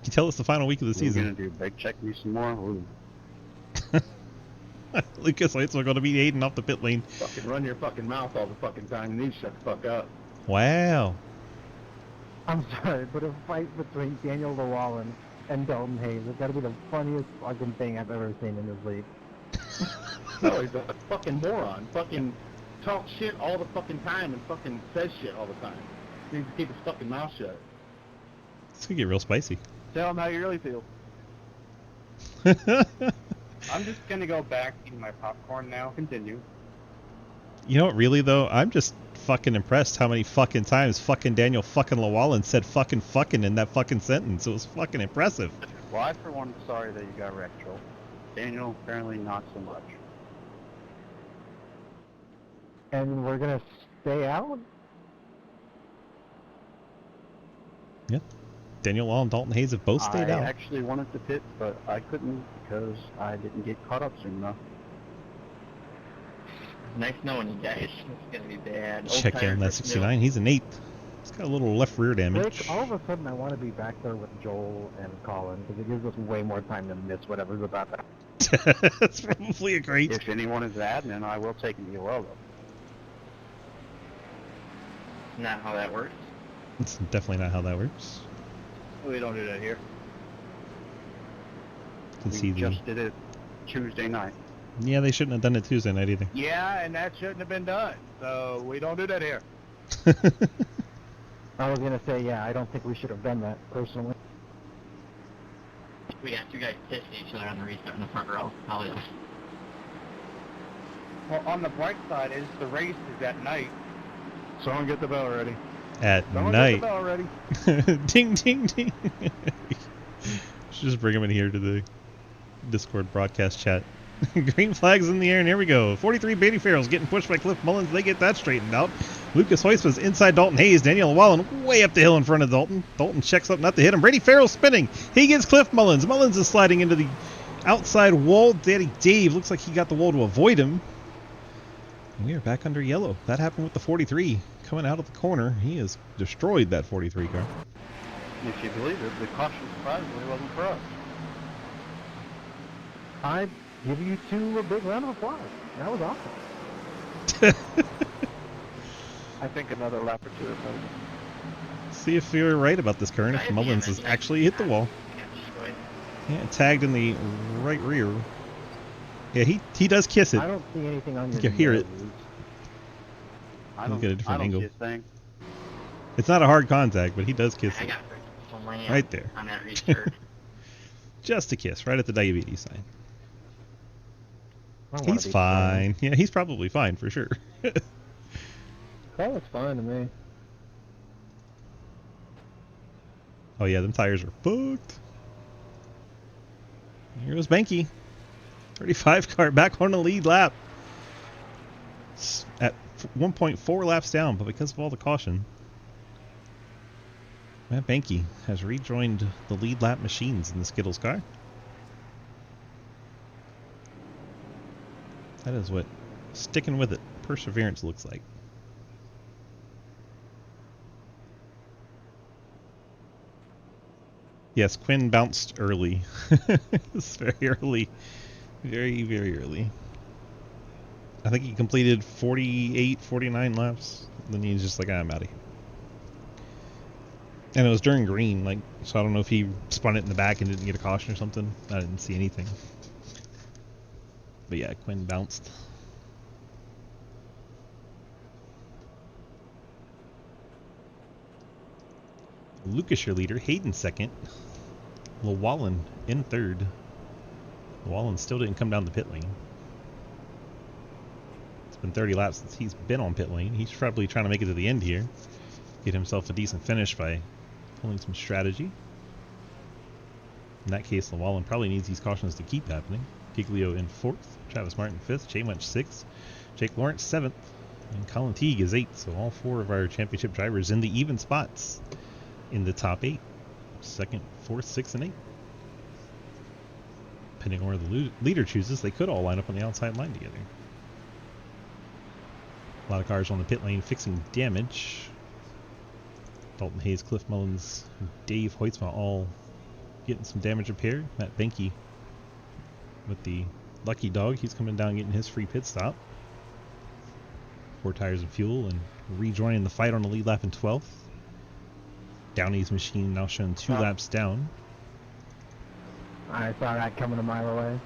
Can you tell it's the final week of the We're season? gonna do big check me some more. Ooh. Lucas Lights are going to beat Aiden off the pit lane. Fucking run your fucking mouth all the fucking time. You need to shut the fuck up. Wow. I'm sorry, but a fight between Daniel Llewellyn and Dalton Hayes has got to be the funniest fucking thing I've ever seen in this league. No, he's a fucking moron. Fucking talks shit all the fucking time and fucking says shit all the time. He needs to keep his fucking mouth shut. This could get real spicy. Tell him how you really feel. I'm just gonna go back eating my popcorn now. Continue. You know what, really, though? I'm just fucking impressed how many fucking times fucking Daniel fucking Llewellyn said fucking in that fucking sentence. It was fucking impressive. Well, I for one am sorry that you got wrecked, Joel. Daniel, apparently not so much. And we're going to stay out? Yeah. Daniel Llewellyn and Dalton Hayes have both stayed out. I actually wanted to pit, but I couldn't because I didn't get caught up soon enough. Nice knowing you guys. It's gonna be bad. Check in that 69. He's an 8th. He's got a little left rear damage. Rick, all of a sudden I want to be back there with Joel and Colin because it gives us way more time to miss whatever's about that. That's probably a great. If anyone is admin, I will take him to Yellow. Not how that works. It's definitely not how that works. We don't do that here. You can We see the. just did it Tuesday night. Yeah, they shouldn't have done it Tuesday night either. Yeah, and that shouldn't have been done. So we don't do that here. I was going to say, yeah, I don't think we should have done that, personally. We got 2 guys pissing each other on the restart in the front row. How is? Well, on the bright side is the race is at night. Someone get the bell ready. At Someone night. get the bell ready. Ding, ding, ding. Should just bring him in here to the Discord broadcast chat. Green flags in the air, and here we go. 43 Beatty Farrell's getting pushed by Cliff Mullins. They get that straightened out. Lucas Hoyce was inside Dalton Hayes. Daniel Llewellyn way up the hill in front of Dalton. Dalton checks up not to hit him. Brady Farrell spinning. He gets Cliff Mullins. Mullins is sliding into the outside wall. Daddy Dave looks like he got the wall to avoid him. And we are back under yellow. That happened with the 43 coming out of the corner. He has destroyed that 43 car. If you believe it, the caution surprisingly wasn't for us. I give you 2 a big round of applause. That was awesome. I think another lap or 2 or so. See if you're right about this, Kern. If Mullins has actually hit the wall. Yeah, tagged in the right rear. Yeah, he does kiss it. I don't see anything on your You can hear it. nose. I Look don't, at a different I don't angle. see a thing. It's not a hard contact, but he does kiss I it. got some land Right there. on that restart. Just a kiss, right at the diabetes sign. I don't wanna He's be fine. Yeah, he's probably fine for sure. That looks fine to me. Oh yeah, them tires are fucked. Here goes Banky. 35 car back on the lead lap. At 1.4 laps down, but because of all the caution, Matt Banky has rejoined the lead lap machines in the Skittles car. That is what sticking with it, perseverance looks like. Yes, Quinn bounced early. It's very early. Very, very early. I think he completed 48, 49 laps. Then he's just like, I'm out of here. And it was during green, like, so I don't know if he spun it in the back and didn't get a caution or something. I didn't see anything. But yeah, Quinn bounced. Lucas, your leader. Hayden second. Llewellyn in third. Llewellyn still didn't come down the pit lane. It's been 30 laps since he's been on pit lane. He's probably trying to make it to the end here. Get himself a decent finish by pulling some strategy. In that case, Llewellyn probably needs these cautions to keep happening. Giglio in fourth. Travis Martin fifth. Jay Munch sixth. Jake Lawrence seventh. And Colin Teague is eighth. So all four of our championship drivers in the even spots in the top eight. Second, fourth, sixth, and eighth. Depending on where the leader chooses, they could all line up on the outside line together. A lot of cars on the pit lane fixing damage. Dalton Hayes, Cliff Mullins, Dave Hoytsma all getting some damage repaired. Matt Benke with the lucky dog. He's coming down getting his free pit stop. 4 tires of fuel and rejoining the fight on the lead lap in 12th. Downey's machine now showing 2 laps down. I saw that coming a mile away.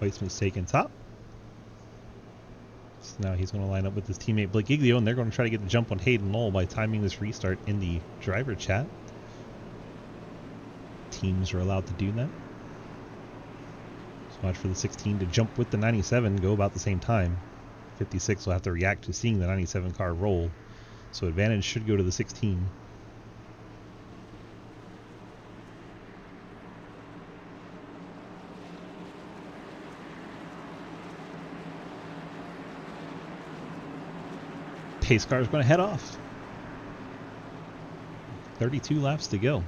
Weissman's taking top. So now he's going to line up with his teammate Blake Giglio, and they're going to try to get the jump on Hayden Lowell by timing this restart in the driver chat. Teams are allowed to do that. So watch for the 16 to jump with the 97, go about the same time. 56 will have to react to seeing the 97 car roll. So advantage should go to the 16. Pace car is going to head off. 32 laps to go.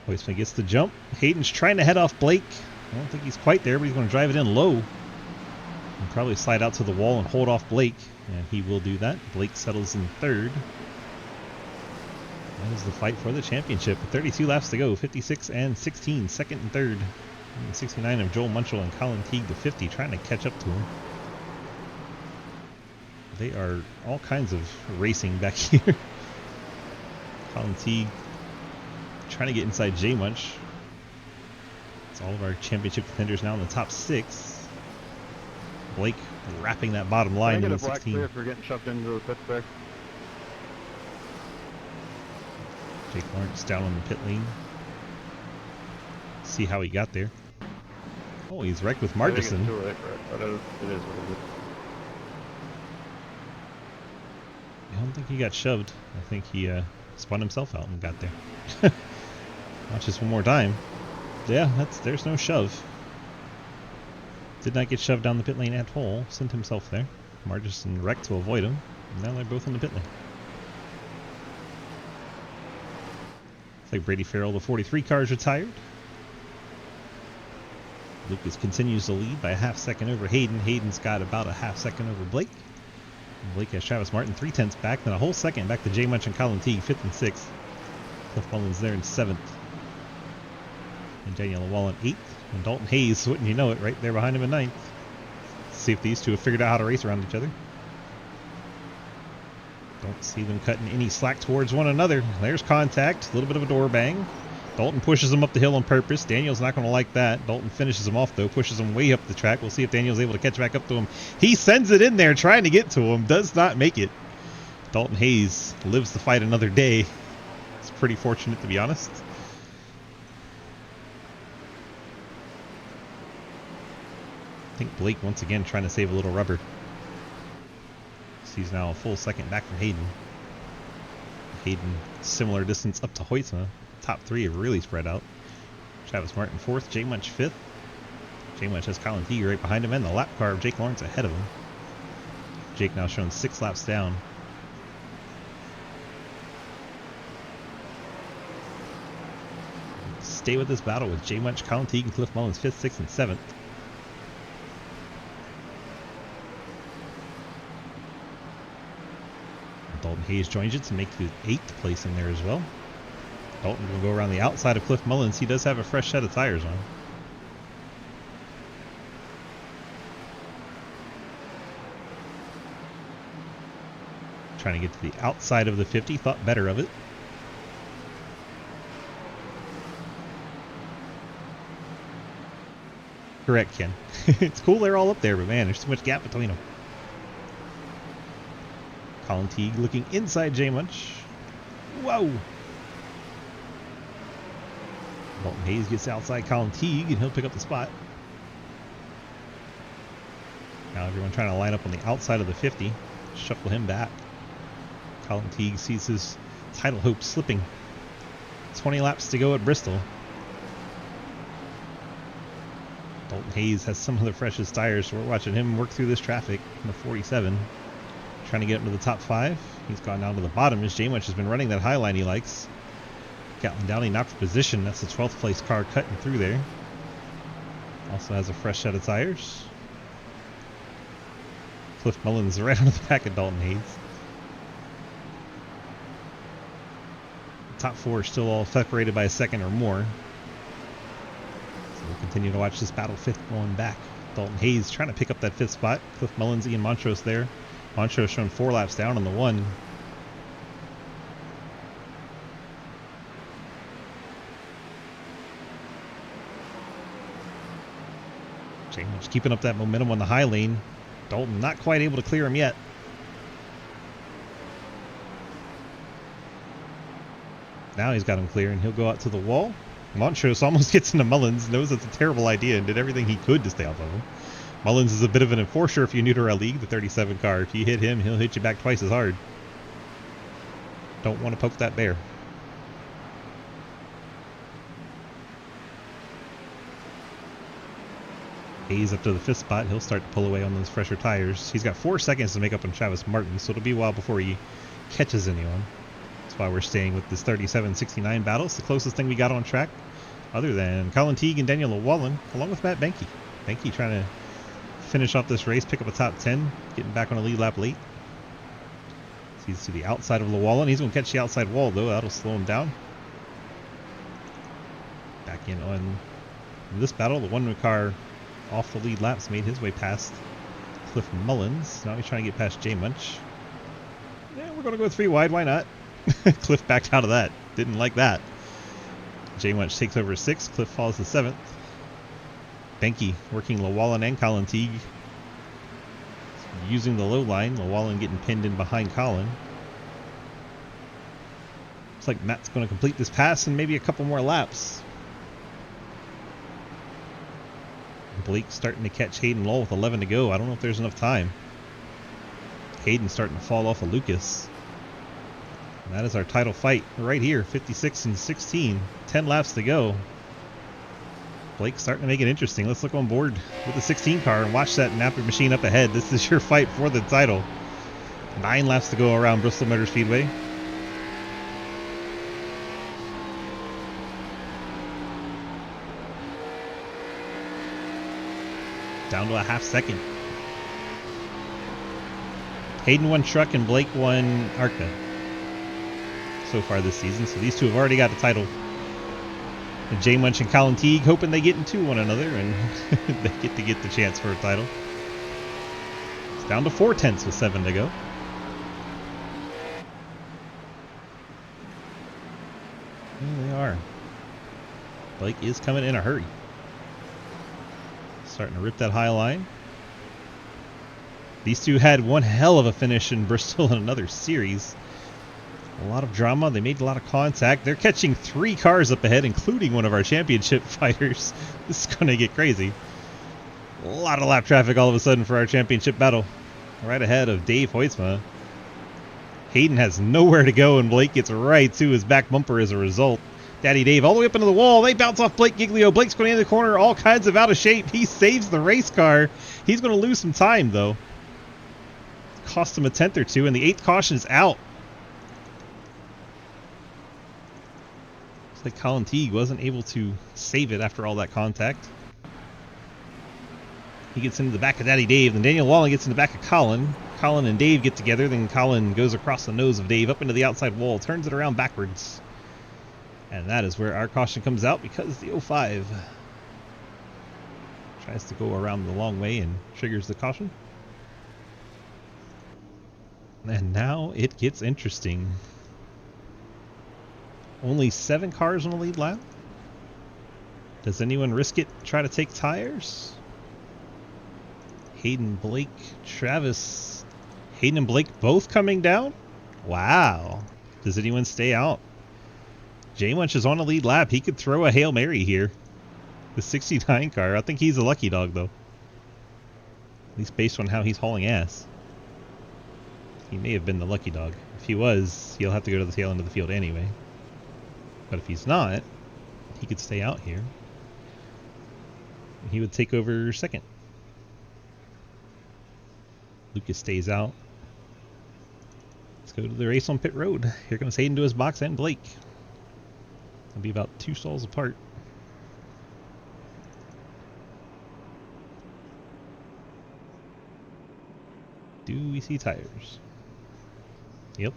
Weissman gets the jump. Hayden's trying to head off Blake. I don't think he's quite there, but he's going to drive it in low. And probably slide out to the wall and hold off Blake. And he will do that. Blake settles in third. That is the fight for the championship. 32 laps to go. 56 and 16. Second and third. And 69 of Joel Munchell and Colin Teague to 50. Trying to catch up to him. They are all kinds of racing back here. Colin Teague trying to get inside J Munch. It's all of our championship contenders now in the top 6. Blake wrapping that bottom line in the 16. Can I get a black clear for getting shoved into the pit there? Jake Lawrence down on the pit lane. See how he got there. Oh, he's wrecked with Margison. Too late for it, but it is what it is. I don't think he got shoved. I think he spun himself out and got there. Watch this one more time. Yeah, there's no shove. Did not get shoved down the pit lane at all. Sent himself there. Margison wrecked to avoid him. And now they're both in the pit lane. Looks like Brady Farrell, the 43 car, is retired. Lucas continues to lead by a half second over Hayden. Hayden's got about a half second over Blake. Blake has Travis Martin 3/10 back, then a whole second back to J Munch and Colin Teague, 5th and 6th. Cliff Mullins there in 7th. And Daniel Llewellyn 8th. And Dalton Hayes, wouldn't you know it, right there behind him in 9th. Let's see if these two have figured out how to race around each other. Don't see them cutting any slack towards one another. There's contact, a little bit of a door bang. Dalton pushes him up the hill on purpose. Daniel's not going to like that. Dalton finishes him off, though, pushes him way up the track. We'll see if Daniel's able to catch back up to him. He sends it in there, trying to get to him. Does not make it. Dalton Hayes lives to fight another day. It's pretty fortunate, to be honest. I think Blake once again trying to save a little rubber. He's now a full second back from Hayden. Hayden, similar distance up to Hoytsma. Top three have really spread out. Travis Martin fourth, J Munch fifth. J Munch has Colin Teague right behind him, and the lap car of Jake Lawrence ahead of him. Jake now showing 6 laps down. Stay with this battle with J Munch, Colin Teague, and Cliff Mullins 5th, 6th, and 7th. Dalton Hayes joins it to make the 8th place in there as well. Dalton will go around the outside of Cliff Mullins. He does have a fresh set of tires on. Trying to get to the outside of the 50. Thought better of it. Correct, Ken. It's cool they're all up there, but man, there's too much gap between them. Colin Teague looking inside J Munch. Whoa! Dalton Hayes gets outside Colin Teague, and he'll pick up the spot. Now everyone trying to line up on the outside of the 50. Shuffle him back. Colin Teague sees his title hope slipping. 20 laps to go at Bristol. Dalton Hayes has some of the freshest tires, so we're watching him work through this traffic in the 47. Trying to get up to the top 5. He's gone down to the bottom as J Munch has been running that high line he likes. Gatlin Downey knocked for position. That's the 12th place car cutting through there. Also has a fresh set of tires. Cliff Mullins right on the back of Dalton Hayes. The top 4 are still all separated by a second or more. So we'll continue to watch this battle 5th going back. Dalton Hayes trying to pick up that 5th spot. Cliff Mullins, Ian Montrose there. Montrose showing 4 laps down on the 1. J Munch keeping up that momentum on the high lane. Dalton not quite able to clear him yet. Now he's got him clear, and he'll go out to the wall. Montrose almost gets into Mullins, knows it's a terrible idea, and did everything he could to stay off of him. Mullins is a bit of an enforcer if you're new to our league, the 37 car. If you hit him, he'll hit you back twice as hard. Don't want to poke that bear. Hayes up to the 5th spot. He'll start to pull away on those fresher tires. He's got 4 seconds to make up on Travis Martin, so it'll be a while before he catches anyone. That's why we're staying with this 37-69 battle. It's the closest thing we got on track, other than Colin Teague and Daniel Llewellyn, along with Matt Benke. Benke trying to finish off this race, pick up a top 10, getting back on a lead lap late. So he's to the outside of Llewellyn. He's going to catch the outside wall, though. That'll slow him down. Back in on this battle. The one car off the lead laps made his way past Cliff Mullins. Now he's trying to get past J Munch. Yeah, we're going to go 3 wide. Why not? Cliff backed out of that. Didn't like that. J Munch takes over 6th. Cliff falls to 7th. Benke working Llewellyn and Colin Teague. Using the low line. Llewellyn getting pinned in behind Colin. Looks like Matt's going to complete this pass and maybe a couple more laps. Blake starting to catch Hayden Lowell with 11 to go. I don't know if there's enough time. Hayden starting to fall off of Lucas. And that is our title fight right here. 56 and 16. 10 laps to go. Blake starting to make it interesting. Let's look on board with the 16 car and watch that Napper machine up ahead. This is your fight for the title. 9 laps to go around Bristol Motor Speedway. Down to a half second. Hayden won truck and Blake won ARCA so far this season. So these two have already got the title. And J Munch and Colin Teague hoping they get into one another and they get the chance for a title. It's down to 4/10 with 7 to go. There they are. Blake is coming in a hurry. Starting to rip that high line. These two had one hell of a finish in Bristol in another series. A lot of drama. They made a lot of contact. They're catching 3 cars up ahead, including one of our championship fighters. This is going to get crazy. A lot of lap traffic all of a sudden for our championship battle. Right ahead of Dave Hoytsma. Hayden has nowhere to go, and Blake gets right to his back bumper as a result. Daddy Dave all the way up into the wall. They bounce off Blake Giglio. Blake's going into the corner, all kinds of out of shape. He saves the race car. He's going to lose some time, though. Cost him a tenth or two, and the 8th caution is out. Looks like Colin Teague wasn't able to save it after all that contact. He gets into the back of Daddy Dave, then Daniel Wallen gets in the back of Colin. Colin and Dave get together, then Colin goes across the nose of Dave up into the outside wall, turns it around backwards. And that is where our caution comes out, because the 05 tries to go around the long way and triggers the caution. And now it gets interesting. Only 7 cars on the lead lap. Does anyone risk it, try to take tires? Hayden, Blake, Travis. Hayden and Blake both coming down? Wow. Does anyone stay out? J Munch is on the lead lap. He could throw a Hail Mary here. The 69 car. I think he's a lucky dog, though. At least based on how he's hauling ass. He may have been the lucky dog. If he was, he'll have to go to the tail end of the field anyway. But if he's not, he could stay out here. He would take over second. Lucas stays out. Let's go to the race on pit road. Here comes Hayden to his box and Blake. They'll be about 2 stalls apart. Do we see tires? Yep.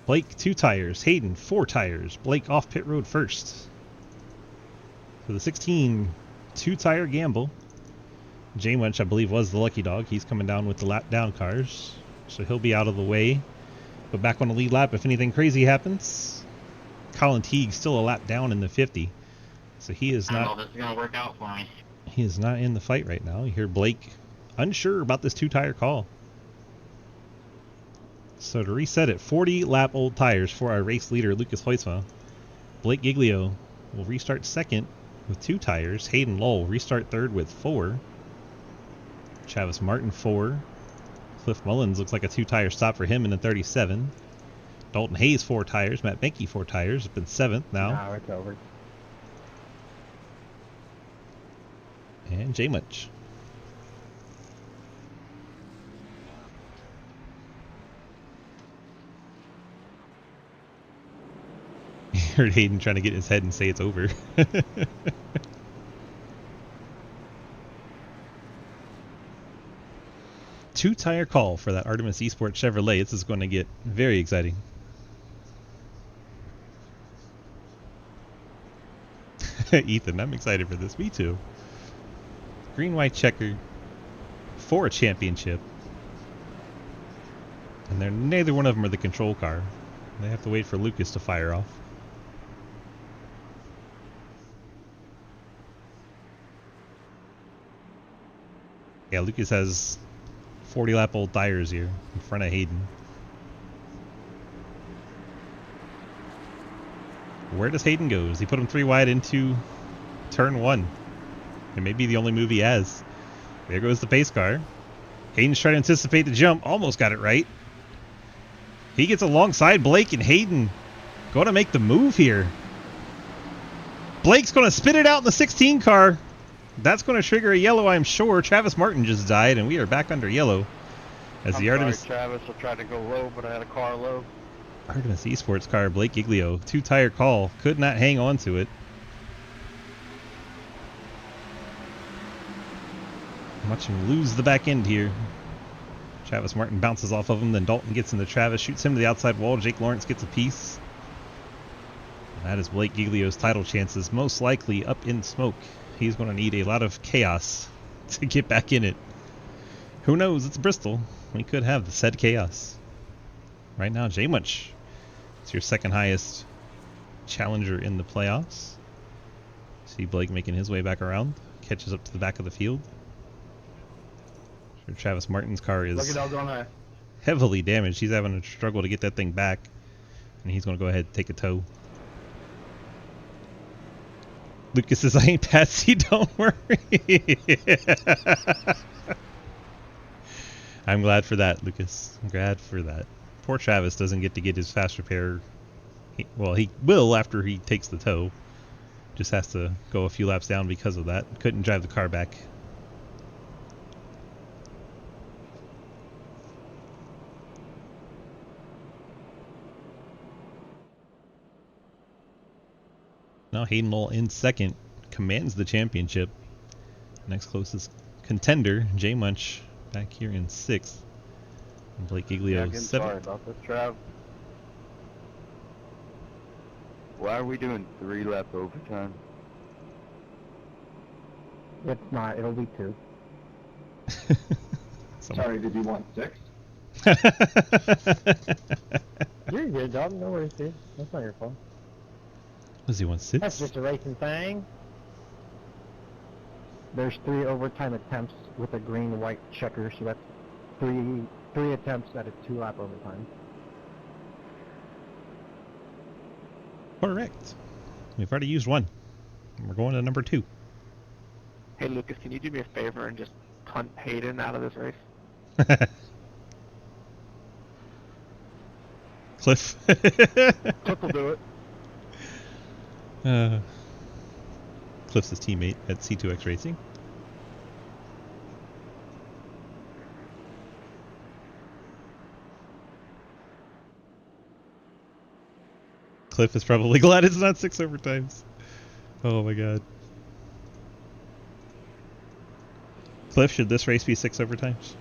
Blake 2 tires. Hayden 4 tires. Blake off pit road first. For the 16 2-tire gamble. J Munch, I believe, was the lucky dog. He's coming down with the lap down cars, so he'll be out of the way. But back on the lead lap if anything crazy happens. Colin Teague still a lap down in the 50, so he is not. I don't know if this is gonna work out for me. He is not in the fight right now. You hear Blake unsure about this 2-tire call. So to reset it, 40 lap old tires for our race leader Lucas Hoytsma. Blake Giglio will restart second with 2 tires. Hayden Lowell restart third with 4. Travis Martin 4. Cliff Mullins looks like a 2-tire stop for him in the 37. Dalton Hayes 4 tires. Matt Benke 4 tires. It's been 7th now. Now it's over. And J Munch. You heard Hayden trying to get in his head and say it's over. 2-tire call for that Artemis Esports Chevrolet. This is going to get very exciting. Ethan, I'm excited for this. Me too. Green-white checker for a championship. And they're neither one of them are the control car. They have to wait for Lucas to fire off. Yeah, Lucas has 40 lap old tires here in front of Hayden. Where does Hayden go? Does he put him 3 wide into turn 1? It may be the only move he has. There goes the pace car. Hayden's trying to anticipate the jump. Almost got it right. He gets alongside Blake, and Hayden going to make the move here. Blake's going to spit it out in the 16 car. That's going to trigger a yellow, I'm sure. Travis Martin just died, and we are back under yellow. As the Artemis... Sorry, Travis. I tried to go low, but I had a car low. Artemis Esports car, Blake Giglio. 2-tire call. Could not hang on to it. Watch him lose the back end here. Travis Martin bounces off of him, then Dalton gets into Travis, shoots him to the outside wall. Jake Lawrence gets a piece. And that is Blake Giglio's title chances most likely up in smoke. He's going to need a lot of chaos to get back in it. Who knows? It's Bristol. We could have the said chaos. Right now, J Munch is your second highest challenger in the playoffs. See Blake making his way back around. Catches up to the back of the field. Sure, Travis Martin's car is... Lucky dog on high. heavily damaged. He's having a struggle to get that thing back. And he's going to go ahead and take a tow. Lucas says, I ain't Patsy, don't worry. I'm glad for that, Lucas. I'm glad for that. Poor Travis doesn't get to get his fast repair. Well, he will after he takes the tow. Just has to go a few laps down because of that. Couldn't drive the car back. Now Hayden Lowell in second, commands the championship. Next closest contender, J Munch, back here in sixth. And Blake Giglio Again, seventh. sorry about this, Trav. Why are we doing 3-lap overtime? It's not. It'll be 2. Sorry, did you want 6? You're good, dog. No worries, dude. That's not your fault. Does he want 6? That's just a racing thing. There's 3 overtime attempts with a green-white checker, so that's 3 attempts at a 2-lap overtime. Correct. We've already used 1. We're going to number 2. Hey, Lucas, can you do me a favor and just punt Hayden out of this race? Cliff. Cliff will do it. Cliff's his teammate at C2X Racing. Cliff is probably glad it's not 6 overtimes. Oh my god. Cliff, should this race be 6 overtimes?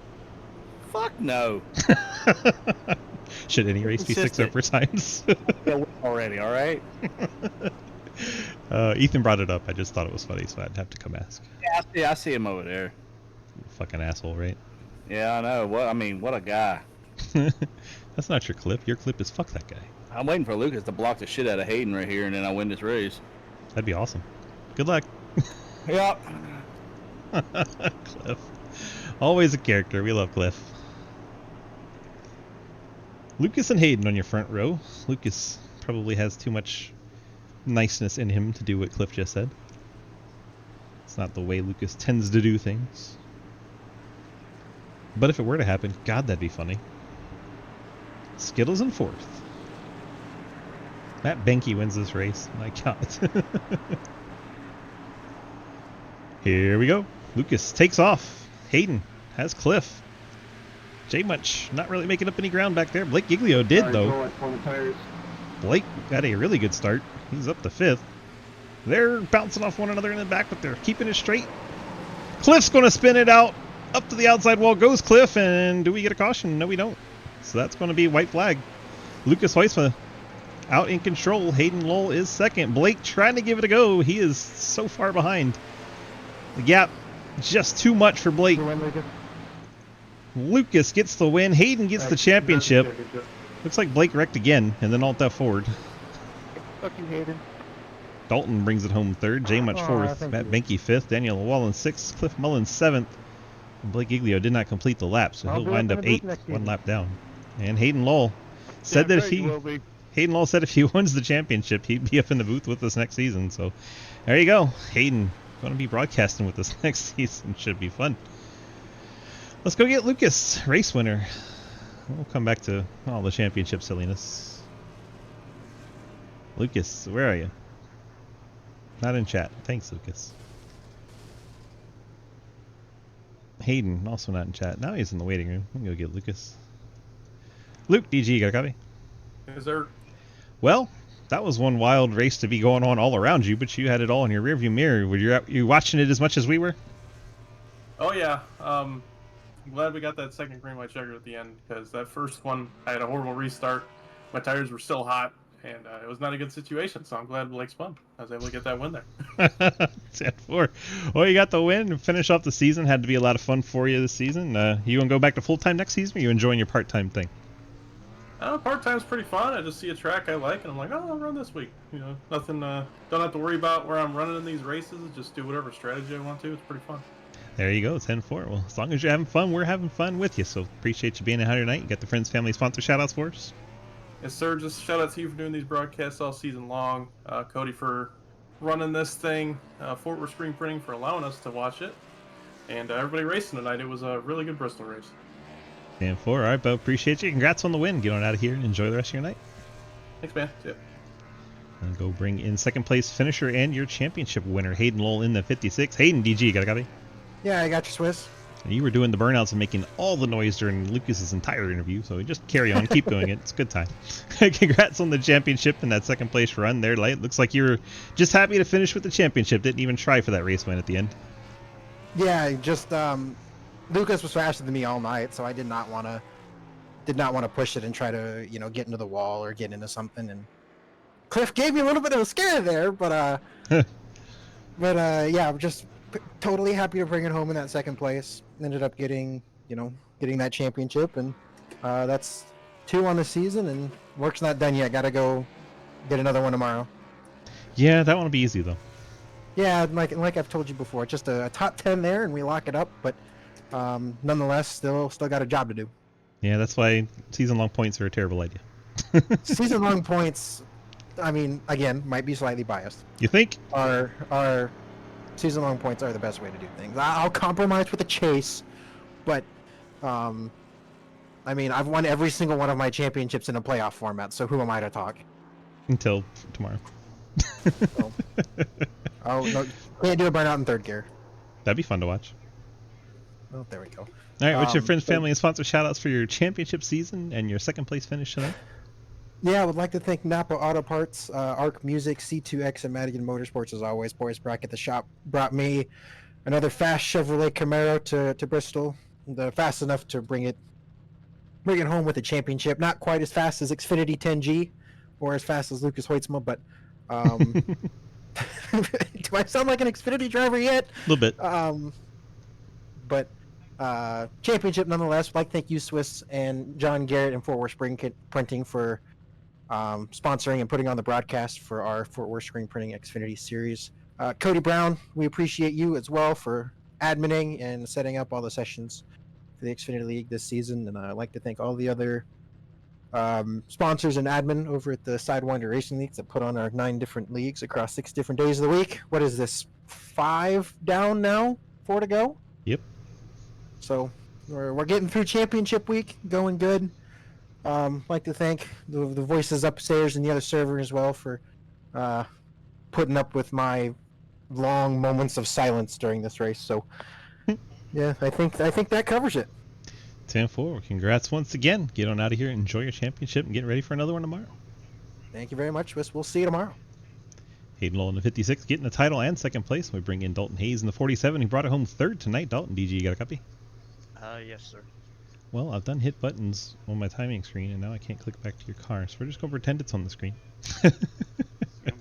Fuck no. Should any race be 6 overtimes? Yeah, already, all right? Ethan brought it up. I just thought it was funny, so I'd have to come ask. Yeah, I see him over there. You fucking asshole, right? Yeah, I know. What a guy. That's not your clip. Your clip is fuck that guy. I'm waiting for Lucas to block the shit out of Hayden right here, and then I win this race. That'd be awesome. Good luck. Yep. Cliff. Always a character. We love Cliff. Lucas and Hayden on your front row. Lucas probably has too much niceness in him to do what Cliff just said. It's not the way Lucas tends to do things. But if it were to happen, God, that'd be funny. Skittles in fourth. Matt Benke wins this race. My God. Here we go. Lucas takes off. Hayden has Cliff. J Munch not really making up any ground back there. Blake Giglio did, Sorry, though. Joel, I pulled the tires. Blake got a really good start. He's up to 5th. They're bouncing off one another in the back, but they're keeping it straight. Cliff's going to spin it out. Up to the outside wall goes Cliff, and do we get a caution? No, we don't. So that's going to be white flag. Lucas Huisma out in control. Hayden Lowell is second. Blake trying to give it a go. He is so far behind. The gap just too much for Blake. Lucas gets the win. Hayden gets the championship. Looks like Blake wrecked again, and then alt that forward. Fuck you, Hayden. Dalton brings it home third. J Munch fourth. Matt Benke fifth. Daniel Wallen sixth. Cliff Mullins seventh. And Blake Giglio did not complete the lap, so he'll wind up 8th, 1 lap down. And Hayden Lowell said that if Hayden Lowell said if he wins the championship, he'd be up in the booth with us next season. So there you go. Hayden going to be broadcasting with us next season. Should be fun. Let's go get Lucas, race winner. We'll come back to all the championship silliness. Lucas, where are you? Not in chat. Thanks, Lucas. Hayden, also not in chat. Now he's in the waiting room. I'm going to go get Lucas. Luke, DG, you got a copy? Is there? Well, that was one wild race to be going on all around you, but you had it all in your rearview mirror. Were you watching it as much as we were? Oh, yeah. I'm glad we got that second green white checker at the end, because that first one, I had a horrible restart. My tires were still hot, and it was not a good situation, so I'm glad Blake spun. I was able to get that win there. 10-4. Well, you got the win and finish off the season. Had to be a lot of fun for you this season. You going to go back to full-time next season, or are you enjoying your part-time thing? Part-time's pretty fun. I just see a track I like, and I'm like, oh, I'll run this week. You know, nothing, don't have to worry about where I'm running in these races. Just do whatever strategy I want to. It's pretty fun. There you go, 10-4. Well, as long as you're having fun, we're having fun with you. So appreciate you being here tonight. You got the friends, family, sponsor shout-outs for us? Yes, sir. Just shout out to you for doing these broadcasts all season long. Cody for running this thing. Fort Worth Screen Printing for allowing us to watch it. And everybody racing tonight. It was a really good Bristol race. 10-4. All right, Bo. Appreciate you. Congrats on the win. Get on out of here and enjoy the rest of your night. Thanks, man. See ya. And go bring in second place finisher and your championship winner, Hayden Lowell in the 56. Hayden, DG, got a copy? Yeah, I got you, Swiss. You were doing the burnouts and making all the noise during Lucas's entire interview, so just carry on, keep doing it. It's a good time. Congrats on the championship and that second place run there. Looks like you're just happy to finish with the championship. Didn't even try for that race win at the end. Yeah, just Lucas was faster than me all night, so I did not want to push it and try to get into the wall or get into something. And Cliff gave me a little bit of a scare there, but yeah, I'm just totally happy to bring it home in that second place. Ended up getting that championship, and that's 2 on the season, and work's not done yet. Got to go get another one tomorrow. Yeah, that one will be easy though. Yeah, like I've told you before, just a top 10 there, and we lock it up. But nonetheless, still got a job to do. Yeah, that's why season-long points are a terrible idea. Season-long points, I mean, again, might be slightly biased. You think? Our season-long points are the best way to do things. I'll compromise with the chase, but I mean, I've won every single one of my championships in a playoff format, so who am I to talk? Until tomorrow. So, oh, no, can't do a burnout in third gear. That'd be fun to watch. Oh, there we go. All right, what's your friends, family, and sponsor shout-outs for your championship season and your second place finish tonight? Yeah, I would like to thank Napa Auto Parts, Arc Music, C2X, and Madigan Motorsports as always. Boys Bracket, the shop brought me another fast Chevrolet Camaro to Bristol. Fast enough to bring it home with a championship. Not quite as fast as Xfinity 10G or as fast as Lucas Hoitzma, but do I sound like an Xfinity driver yet? A little bit. But championship nonetheless. Like, thank you, Swiss and John Garrett and Fort Worth Screen Printing for sponsoring and putting on the broadcast for our Fort Worth Screen Printing Xfinity series. Cody Brown, we appreciate you as well for adminning and setting up all the sessions for the Xfinity League this season. And I'd like to thank all the other sponsors and admin over at the Sidewinder Racing Leagues that put on our 9 different leagues across 6 different days of the week. What is this? 5 down now? 4 to go? Yep. So we're getting through championship week, going good. Like to thank the voices upstairs and the other server as well for putting up with my long moments of silence during this race. So yeah, I think that covers it. 10-4. Congrats once again. Get on out of here, enjoy your championship, and get ready for another one tomorrow. Thank you very much. We'll see you tomorrow. Hayden Lowell in the 56, getting the title and second place. We bring in Dalton Hayes in the 47. He brought it home third tonight. Dalton, DG, you got a copy? Yes, sir. Well, I've done hit buttons on my timing screen, and now I can't click back to your car, so we're just going to pretend it's on the screen. I'm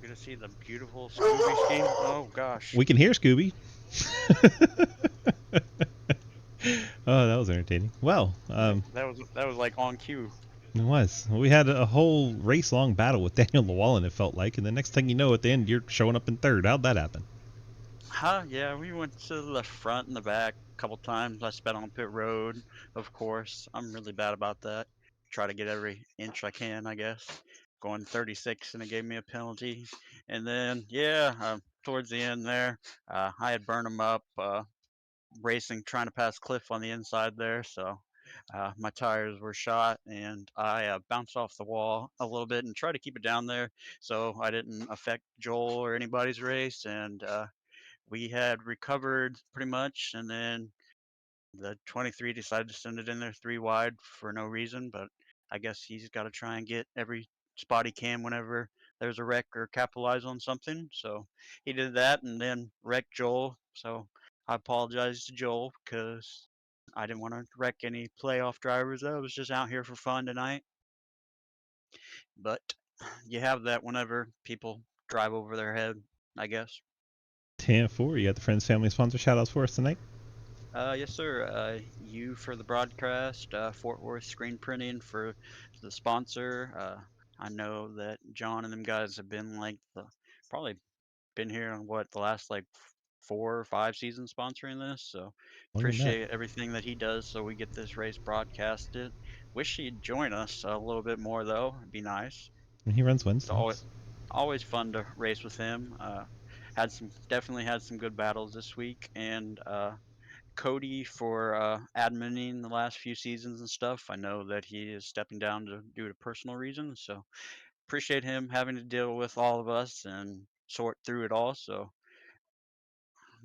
going to see the beautiful Scooby scheme. Oh, gosh. We can hear Scooby. Oh, that was entertaining. Well, that was like on cue. It was. We had a whole race-long battle with Daniel Llewellyn, it felt like, and the next thing you know, at the end, you're showing up in third. How'd that happen? Yeah, we went to the front and the back a couple times. I sped on pit road, of course. I'm really bad about that. Try to get every inch I can, I guess. Going 36, and it gave me a penalty. And then, towards the end there, I had burned them up, racing, trying to pass Cliff on the inside there. So my tires were shot, and I bounced off the wall a little bit and tried to keep it down there so I didn't affect Joel or anybody's race. And we had recovered pretty much, and then the 23 decided to send it in there 3 wide for no reason, but I guess he's got to try and get every spot he can whenever there's a wreck or capitalize on something. So he did that and then wrecked Joel. So I apologize to Joel because I didn't want to wreck any playoff drivers. I was just out here for fun tonight. But you have that whenever people drive over their head, I guess. 10-4. You got the friends, family, sponsor shout-outs for us tonight? Yes, sir. You for the broadcast, Fort Worth Screen Printing for the sponsor. I know that John and them guys have been probably been here on the last like 4 or 5 seasons sponsoring this, so Look at that. appreciate everything that he does so we get this race broadcasted. Wish he'd join us a little bit more though. It'd be nice. And he runs It's always Wednesdays. always fun to race with him. Definitely had some good battles this week, and Cody for adminning the last few seasons and stuff. I know that he is stepping down due to personal reasons, so appreciate him having to deal with all of us and sort through it all. So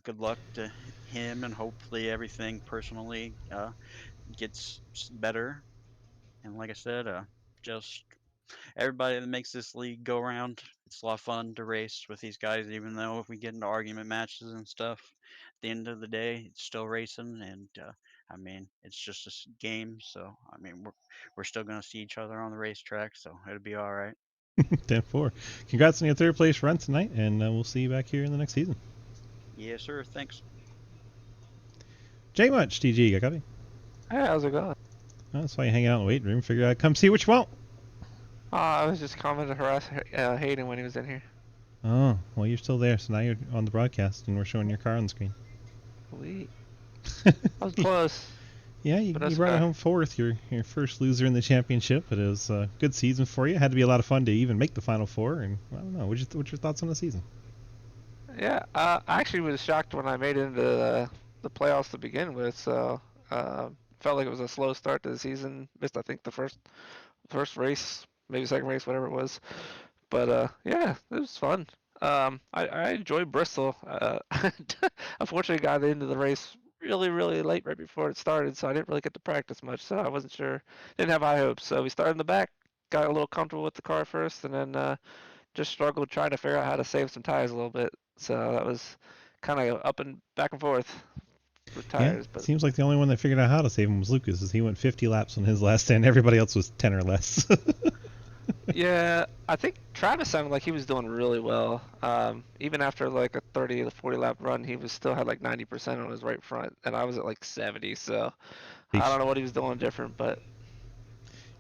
good luck to him, and hopefully everything personally gets better. And like I said, just everybody that makes this league go around, it's a lot of fun to race with these guys, even though if we get into argument matches and stuff, at the end of the day, it's still racing. And I mean, it's just a game. So, I mean, we're still going to see each other on the racetrack, so it'll be all right. 10-4. Congrats on your third place run tonight, and we'll see you back here in the next season. Yes, sir. Thanks. J Much, TG, got copy? Hey, how's it going? That's why you hang out in the weight room. Figure out, come see what you want. I was just commenting to harass Hayden when he was in here. Oh, well, you're still there, so now you're on the broadcast, and we're showing your car on the screen. Sweet. I was close. Yeah, you brought it home fourth. Your first loser in the championship, but it was a good season for you. It had to be a lot of fun to even make the Final Four, and I don't know. What's your thoughts on the season? Yeah, I actually was shocked when I made it into the playoffs to begin with, so felt like it was a slow start to the season. Missed, I think, the first race, maybe second race, whatever it was. But yeah, it was fun. I enjoyed Bristol. Unfortunately, got into the race really late right before it started, so I didn't really get to practice much. So I wasn't sure, didn't have high hopes. So we started in the back, got a little comfortable with the car first, and then just struggled trying to figure out how to save some tires a little bit. So that was kind of up and back and forth with tires. Yeah, But seems like the only one that figured out how to save him was Lucas, as he went 50 laps on his last stand. Everybody else was 10 or less. yeah, I think Travis sounded like he was doing really well. Even after like a 30 to 40 lap run, he was still had like 90% on his right front, and I was at like 70. So I don't know what he was doing different, but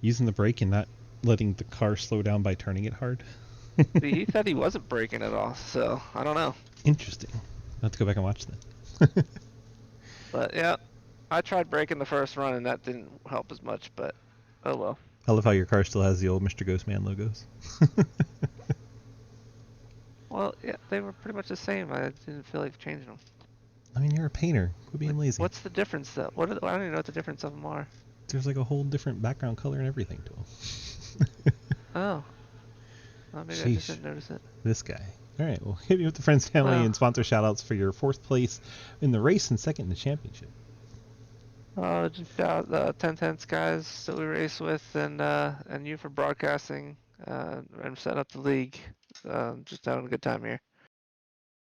using the brake and not letting the car slow down by turning it hard. he said he wasn't braking at all. So I don't know. Interesting. I'll have to go back and watch that. But yeah, I tried braking the first run, and that didn't help as much. But oh well. I love how your car still has the old Mr. Ghostman logos. Well, yeah, they were pretty much the same. I didn't feel like changing them. I mean, you're a painter. Quit being lazy. What's the difference, though? I don't even know what the difference of them are. There's like a whole different background color and everything to them. Oh. Well, maybe I just didn't notice it. This guy. All right, well, hit me with the friends, family, and sponsor shout-outs for your fourth place in the race and second in the championship. Just shout out 1010s guys that we race with, and you for broadcasting and setting up the league. Just having a good time here.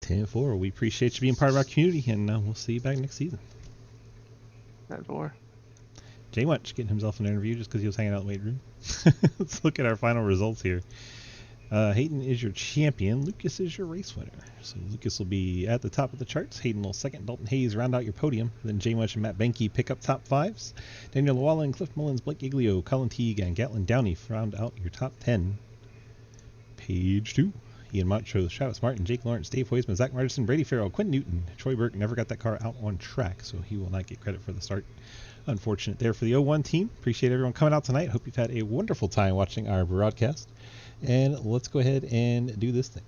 10-4. We appreciate you being part of our community, and we'll see you back next season. 10-4. Jay Munch getting himself an interview just because he was hanging out in the weight room. Let's look at our final results here. Hayden is your champion. Lucas is your race winner. So Lucas will be at the top of the charts. Hayden will second. Dalton Hayes round out your podium. Then Jay Munch and Matt Benke pick up top fives. Daniel Lawala and Cliff Mullins, Blake Giglio, Colin Teague, and Gatlin Downey round out your top 10. Page 2. Ian Montrose, Travis Martin, Jake Lawrence, Dave Hoisman, Zach Martinson, Brady Farrell, Quinn Newton. Troy Burke never got that car out on track, so he will not get credit for the start. Unfortunate there for the 01 team. Appreciate everyone coming out tonight. Hope you've had a wonderful time watching our broadcast. And let's go ahead and do this thing.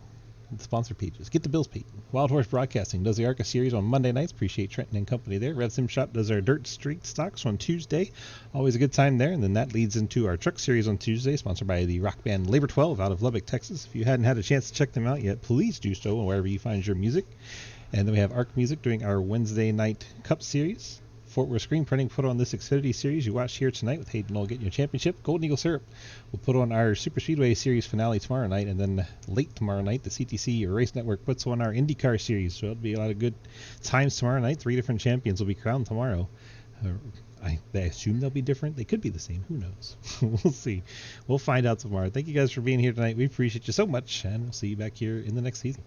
The sponsor pages. Get the bills paid. Wild Horse Broadcasting does the ARCA series on Monday nights. Appreciate Trenton and company there. Red Sim Shop does our Dirt Street stocks on Tuesday. Always a good time there. And then that leads into our truck series on Tuesday, sponsored by the rock band Labor 12 out of Lubbock, Texas. If you hadn't had a chance to check them out yet, please do so wherever you find your music. And then we have ARC Music doing our Wednesday night Cup series. Fort Worth Screen Printing put on this Xfinity series you watched here tonight with Hayden Knoll getting your championship. Golden Eagle Syrup will put on our Super Speedway series finale tomorrow night, and then late tomorrow night the CTC or Race Network puts on our IndyCar series, so it'll be a lot of good times tomorrow night. 3 different champions will be crowned tomorrow. I assume they'll be different. They could be the same. Who knows? We'll see. We'll find out tomorrow. Thank you guys for being here tonight. We appreciate you so much, and we'll see you back here in the next season.